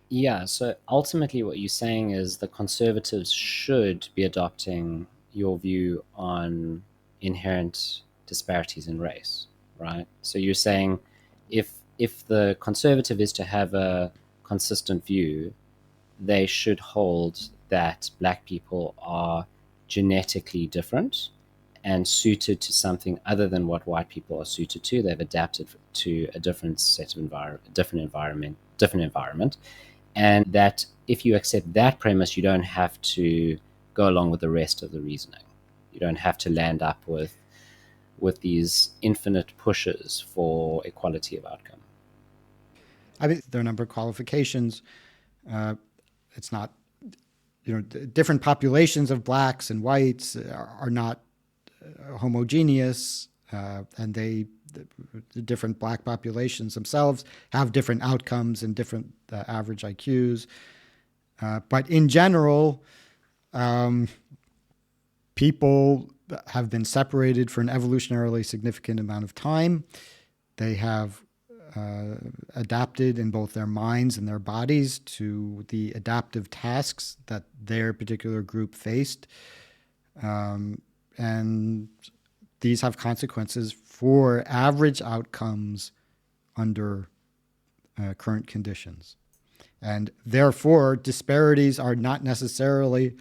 Yeah, so ultimately, what you're saying is the conservatives should be adopting your view on inherent disparities in race, right? So you're saying if the conservative is to have a consistent view, they should hold that black people are genetically different and suited to something other than what white people are suited to. They've adapted to a different set of different environment, and that if you accept that premise, you don't have to go along with the rest of the reasoning. You don't have to land up with these infinite pushes for equality of outcome. I mean, there are a number of qualifications. It's not, different populations of blacks and whites are not homogeneous, and the different black populations themselves have different outcomes and different average IQs. But in general, people have been separated for an evolutionarily significant amount of time. They have adapted in both their minds and their bodies to the adaptive tasks that their particular group faced. And these have consequences for average outcomes under current conditions. And therefore, disparities are not necessarily,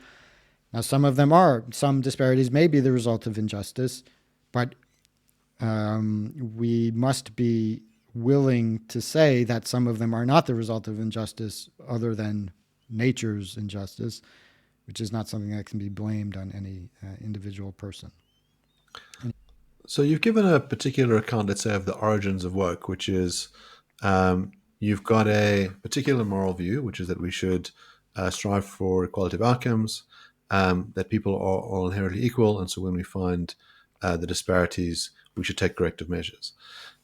now some of them are, some disparities may be the result of injustice, but we must be willing to say that some of them are not the result of injustice other than nature's injustice, which is not something that can be blamed on any individual person. So you've given a particular account, let's say, of the origins of woke, which is you've got a particular moral view, which is that we should strive for equality of outcomes, that people are all inherently equal, and so when we find the disparities, we should take corrective measures.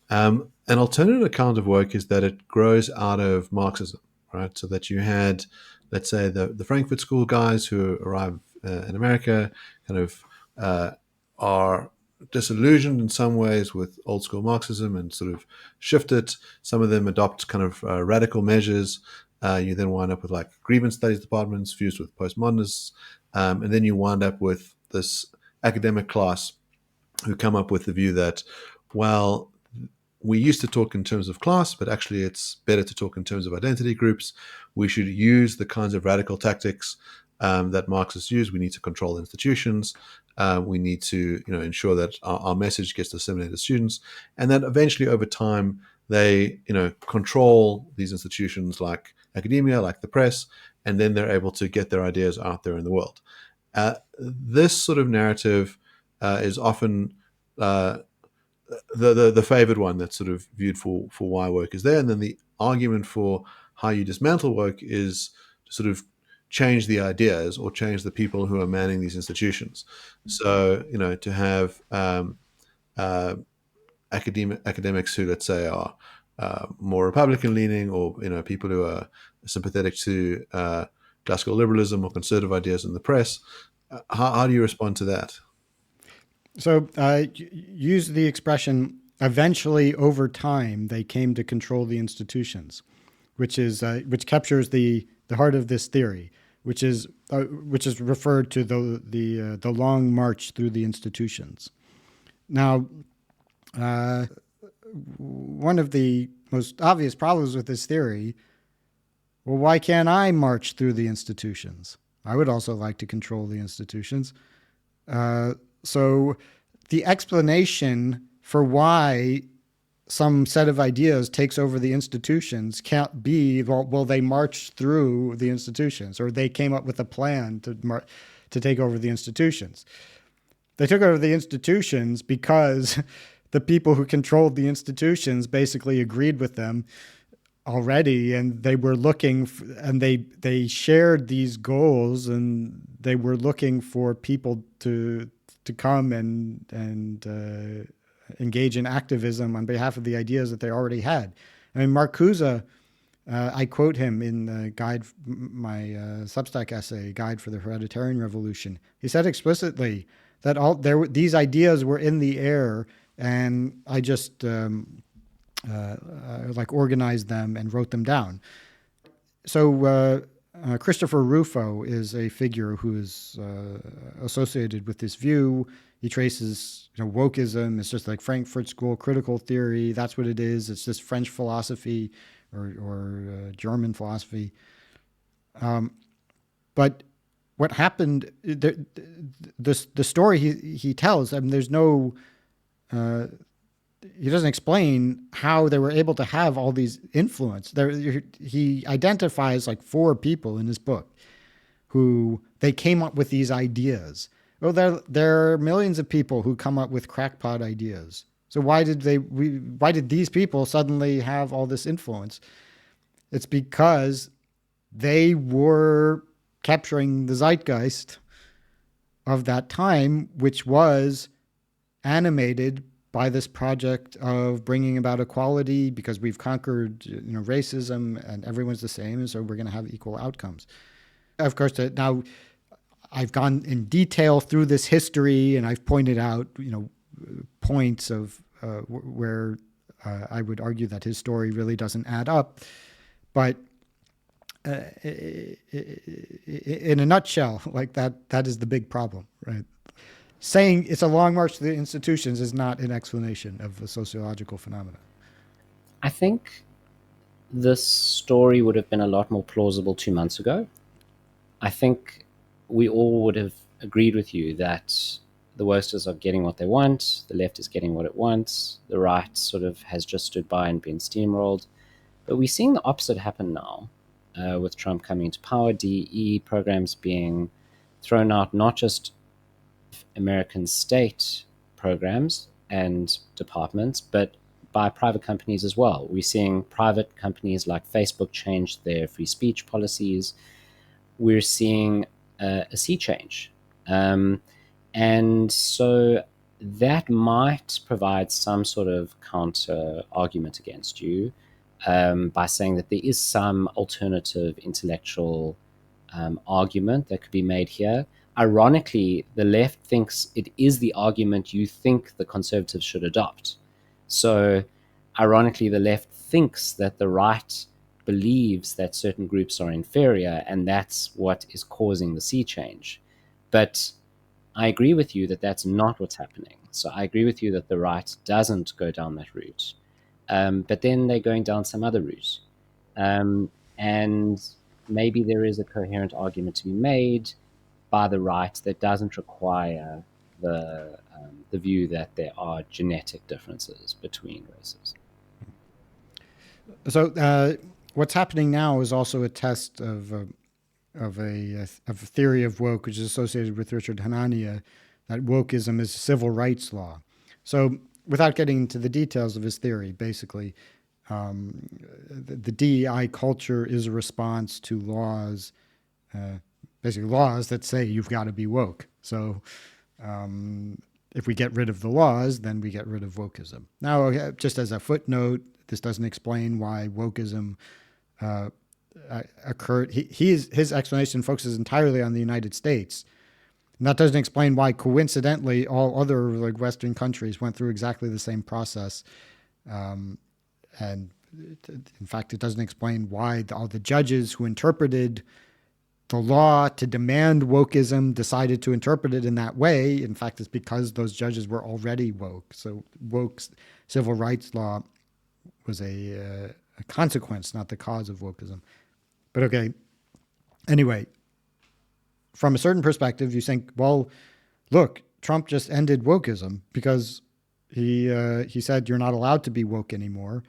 An alternative account of woke is that it grows out of Marxism, right? So that you had, let's say, the Frankfurt School guys who arrive in America kind of are disillusioned in some ways with old school Marxism and sort of shift it. Some of them adopt kind of radical measures. You then wind up with like grievance studies departments fused with postmodernists. And then you wind up with this academic class who come up with the view that, well, we used to talk in terms of class, but actually it's better to talk in terms of identity groups. We should use the kinds of radical tactics that Marxists use. We need to control institutions. We need to, ensure that our message gets disseminated to students, and that eventually, over time, they, control these institutions like academia, like the press, and then they're able to get their ideas out there in the world. This sort of narrative is often the favored one that's sort of viewed for why woke is there, and then the argument for how you dismantle woke is to sort of change the ideas or change the people who are manning these institutions. So to have academics who, let's say, are more Republican leaning, or people who are sympathetic to classical liberalism or conservative ideas in the press. How do you respond to that? So use the expression, eventually over time they came to control the institutions, which captures the heart of this theory, which is referred to the long march through the institutions. Now, one of the most obvious problems with this theory, well, why can't I march through the institutions? I would also like to control the institutions. So the explanation for why some set of ideas takes over the institutions can't be, well, they marched through the institutions, or they came up with a plan to take over the institutions. They took over the institutions because the people who controlled the institutions basically agreed with them already, and they were looking and they shared these goals, and they were looking for people to come and engage in activism on behalf of the ideas that they already had. I mean, Marcuse, I quote him in the guide, my Substack essay, Guide for the Hereditarian Revolution. He said explicitly that these ideas were in the air, and I just organized them and wrote them down. So Christopher Rufo is a figure who is associated with this view. He traces, wokeism. It's just like Frankfurt School critical theory. That's what it is. It's just French philosophy or German philosophy. But what happened? The story he tells. I mean, there's no. He doesn't explain how they were able to have all these influence. He identifies like 4 people in his book who they came up with these ideas. Well, there are millions of people who come up with crackpot ideas. So why did these people suddenly have all this influence? It's because they were capturing the zeitgeist of that time, which was animated by this project of bringing about equality, because we've conquered racism and everyone's the same, and so we're going to have equal outcomes. Of course, now I've gone in detail through this history, and I've pointed out points of where I would argue that his story really doesn't add up. But in a nutshell, like that is the big problem, right? Saying it's a long march to the institutions is not an explanation of a sociological phenomenon. I think this story would have been a lot more plausible 2 months ago. I think we all would have agreed with you that the Woasters are getting what they want, the left is getting what it wants, the right sort of has just stood by and been steamrolled. But we're seeing the opposite happen now, with Trump coming into power, DE programs being thrown out, not just American state programs and departments, but by private companies as well. We're seeing private companies like Facebook change their free speech policies. We're seeing a sea change. And so that might provide some sort of counter argument against you, by saying that there is some alternative intellectual argument that could be made here. Ironically, the left thinks it is the argument you think the conservatives should adopt. So, ironically, the left thinks that the right believes that certain groups are inferior, and that's what is causing the sea change. But I agree with you that that's not what's happening. So I agree with you that the right doesn't go down that route. But then they're going down some other route. And maybe there is a coherent argument to be made by the right that doesn't require the view that there are genetic differences between races. So what's happening now is also a test of a theory of woke, which is associated with Richard Hanania, that wokeism is civil rights law. So without getting into the details of his theory, basically, the DEI culture is a response to laws, basically laws that say you've got to be woke. So if we get rid of the laws, then we get rid of wokeism. Now, just as a footnote, this doesn't explain why wokeism occurred. His explanation focuses entirely on the United States. And that doesn't explain why, coincidentally, all other like Western countries went through exactly the same process. And in fact, it doesn't explain why all the judges who interpreted the law to demand wokeism decided to interpret it in that way. In fact, it's because those judges were already woke. So woke civil rights law was a consequence, not the cause of wokeism. But okay, anyway, from a certain perspective, you think, well, look, Trump just ended wokeism because he said you're not allowed to be woke anymore.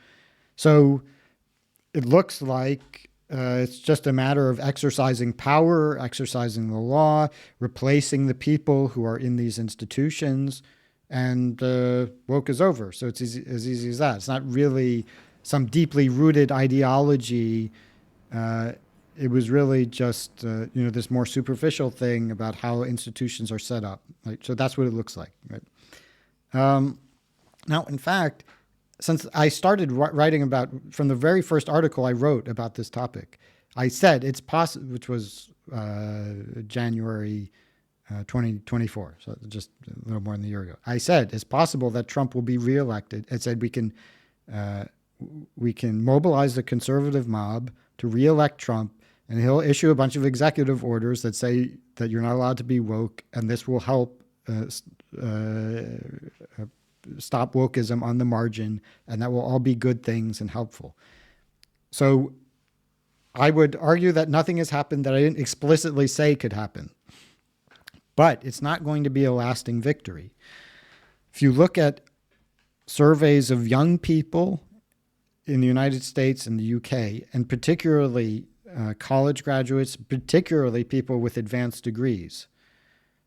So it looks like it's just a matter of exercising power, exercising the law, replacing the people who are in these institutions, and woke is over. So it's as easy as that. It's not really some deeply rooted ideology. It was really just this more superficial thing about how institutions are set up. Right? So that's what it looks like. Right? Now, in fact, since I started writing about, from the very first article I wrote about this topic, I said it's possible, which was January 2024, so just a little more than a year ago. I said it's possible that Trump will be reelected. I said we can mobilize the conservative mob to reelect Trump, and he'll issue a bunch of executive orders that say that you're not allowed to be woke, and this will help stop wokeism on the margin, and that will all be good things and helpful. So I would argue that nothing has happened that I didn't explicitly say could happen. But it's not going to be a lasting victory. If you look at surveys of young people in the United States and the UK, and particularly college graduates, particularly people with advanced degrees,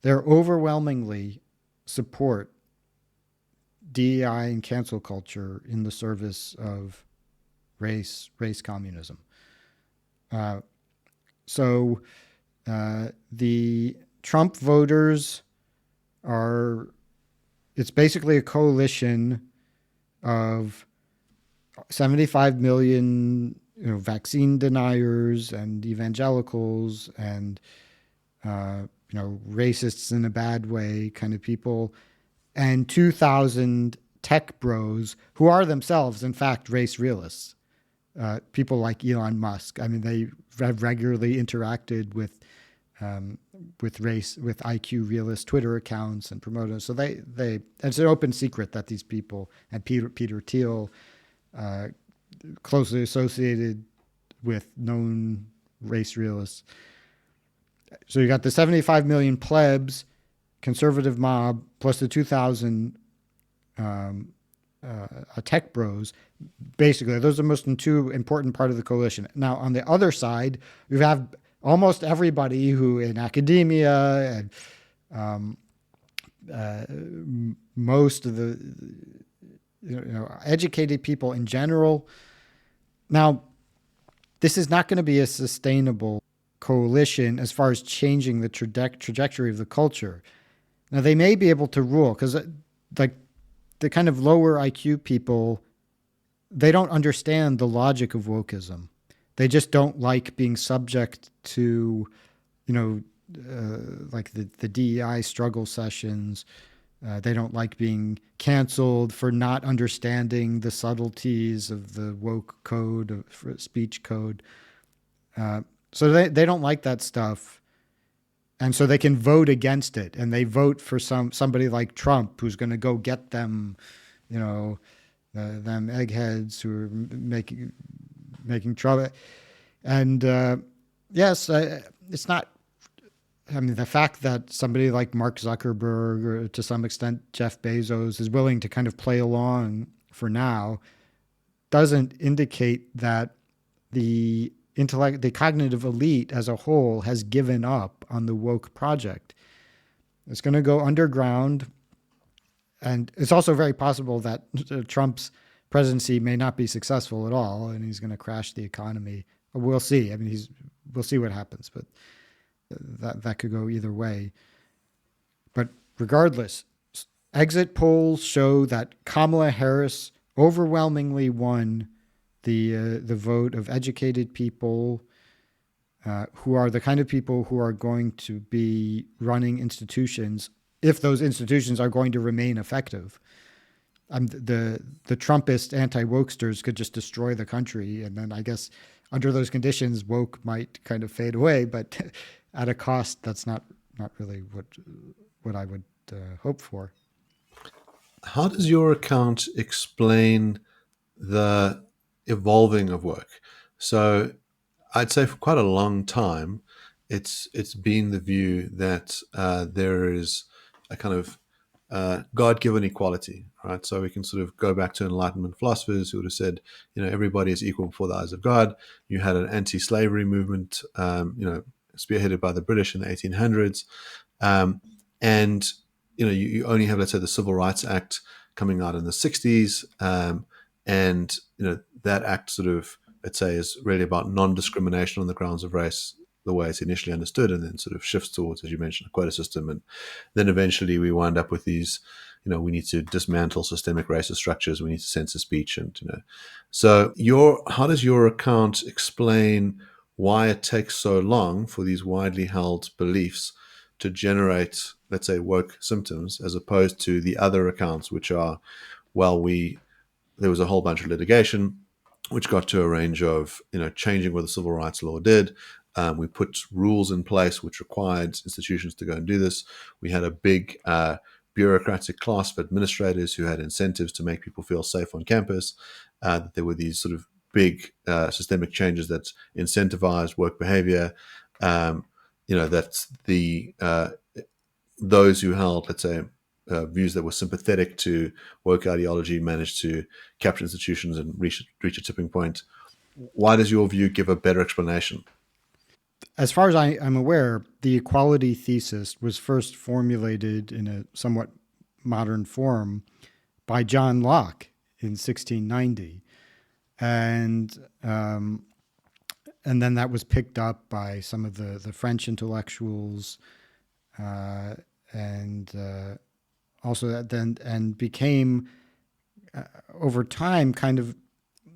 they're overwhelmingly support DEI and cancel culture in the service of race communism. So the Trump voters it's basically a coalition of 75 million vaccine deniers and evangelicals and racists in a bad way kind of people, and 2,000 tech bros who are themselves, in fact, race realists. People like Elon Musk. I mean, they have regularly interacted with IQ realist Twitter accounts and promoters. So it's an open secret that these people, and Peter Thiel, closely associated with known race realists. So you got the 75 million plebs, conservative mob, plus the 2,000 tech bros. Basically, those are the most two important part of the coalition. Now, on the other side, you have almost everybody who in academia and most of the educated people in general. Now, this is not going to be a sustainable coalition as far as changing the trajectory of the culture. Now, they may be able to rule because like the kind of lower IQ people, they don't understand the logic of wokeism. They just don't like being subject to, like the DEI struggle sessions. They don't like being canceled for not understanding the subtleties of the woke code, of speech code. So they don't like that stuff. And so they can vote against it, and they vote for somebody like Trump, who's going to go get them, them eggheads who are making trouble. And yes, it's not. I mean, the fact that somebody like Mark Zuckerberg, or to some extent Jeff Bezos, is willing to kind of play along for now, doesn't indicate that the cognitive elite as a whole has given up on the woke project. It's going to go underground. And it's also very possible that Trump's presidency may not be successful at all, and he's going to crash the economy. We'll see. I mean, we'll see what happens, but that could go either way. But regardless, exit polls show that Kamala Harris overwhelmingly won the vote of educated people who are the kind of people who are going to be running institutions if those institutions are going to remain effective. The Trumpist anti-wokesters could just destroy the country, and then I guess under those conditions, woke might kind of fade away, but at a cost that's not really what I would hope for. How does your account explain the evolving of work? So I'd say for quite a long time, it's been the view that there is a kind of God-given equality, right? So we can sort of go back to Enlightenment philosophers who would have said, everybody is equal before the eyes of God. You had an anti-slavery movement, spearheaded by the British in the 1800s, and you only have, let's say, the Civil Rights Act coming out in the 60s, and that act sort of, let's say, is really about non-discrimination on the grounds of race, the way it's initially understood, and then sort of shifts towards, as you mentioned, a quota system. And then eventually we wind up with these, we need to dismantle systemic racist structures, we need to censor speech. And, so how does your account explain why it takes so long for these widely held beliefs to generate, let's say, woke symptoms, as opposed to the other accounts, which are, there was a whole bunch of litigation, which got to a range of, changing what the civil rights law did. We put rules in place which required institutions to go and do this. We had a big bureaucratic class of administrators who had incentives to make people feel safe on campus. There were these sort of big systemic changes that incentivized work behavior. That those who held, let's say, views that were sympathetic to woke ideology managed to capture institutions and reach a tipping point. Why does your view give a better explanation? As far as I'm aware, the equality thesis was first formulated in a somewhat modern form by John Locke in 1690. And then that was picked up by some of the French intellectuals, and also that then and became over time kind of.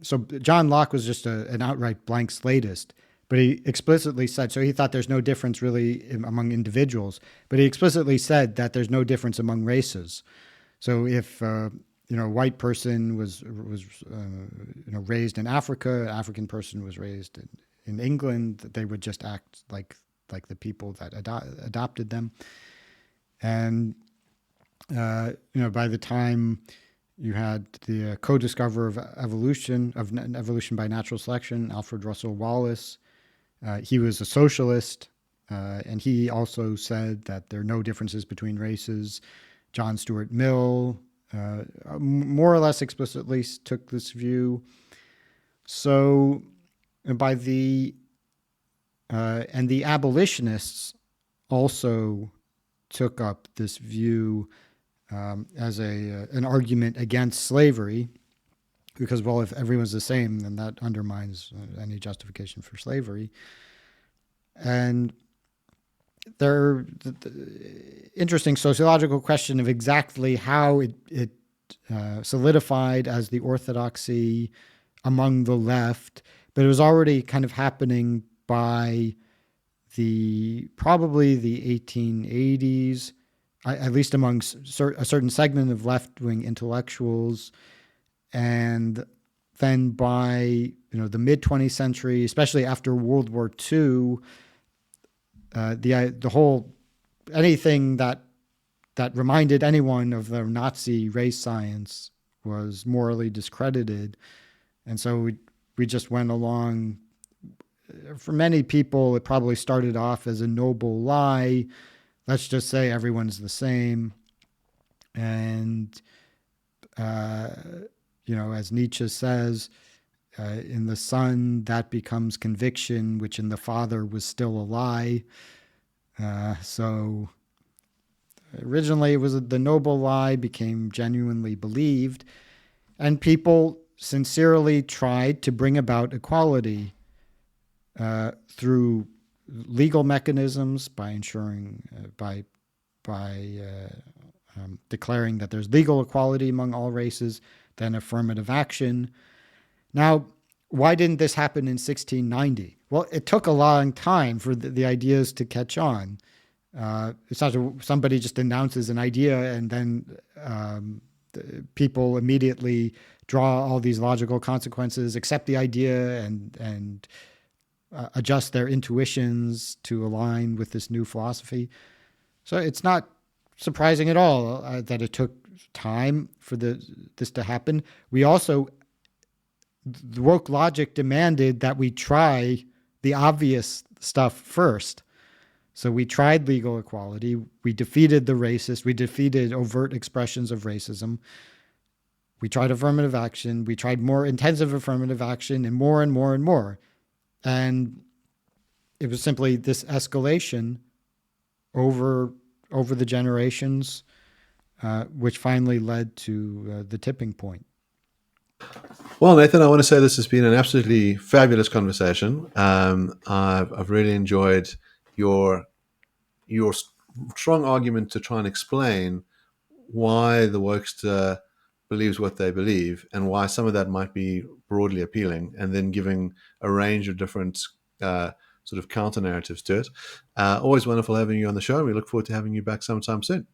So John Locke was just an outright blank slatist, but he explicitly said, so he thought there's no difference really among individuals, but he explicitly said that there's no difference among races. So if a white person was raised in Africa, an African person was raised in England, they would just act like the people that adopted them. And by the time you had the co-discoverer of evolution by natural selection, Alfred Russel Wallace, he was a socialist, and he also said that there are no differences between races. John Stuart Mill more or less explicitly took this view. So by the abolitionists also took up this view as an argument against slavery, because, well, if everyone's the same, then that undermines any justification for slavery. And there, the interesting sociological question of exactly how it solidified as the orthodoxy among the left, but it was already kind of happening by probably the 1880s, at least among a certain segment of left-wing intellectuals. And then by the mid 20th century, especially after World War II, the whole anything that reminded anyone of the Nazi race science was morally discredited, and so we just went along. For many people, it probably started off as a noble lie. Let's just say everyone's the same, and as Nietzsche says, in the Son, that becomes conviction, which in the Father was still a lie. So originally it was the noble lie became genuinely believed, and people sincerely tried to bring about equality through legal mechanisms, by ensuring, by declaring that there's legal equality among all races, then affirmative action. Now, why didn't this happen in 1690? Well, it took a long time for the ideas to catch on. It's not somebody just announces an idea and then people immediately draw all these logical consequences, accept the idea, and adjust their intuitions to align with this new philosophy. So it's not surprising at all that it took time for this to happen. We also, the woke logic demanded that we try the obvious stuff first. So we tried legal equality. We defeated the racist. We defeated overt expressions of racism. We tried affirmative action. We tried more intensive affirmative action and more and more and more. And it was simply this escalation over the generations, which finally led to the tipping point. Well, Nathan, I want to say this has been an absolutely fabulous conversation. I've really enjoyed your strong argument to try and explain why the wokester believes what they believe and why some of that might be broadly appealing, and then giving a range of different sort of counter narratives to it. Always wonderful having you on the show. We look forward to having you back sometime soon.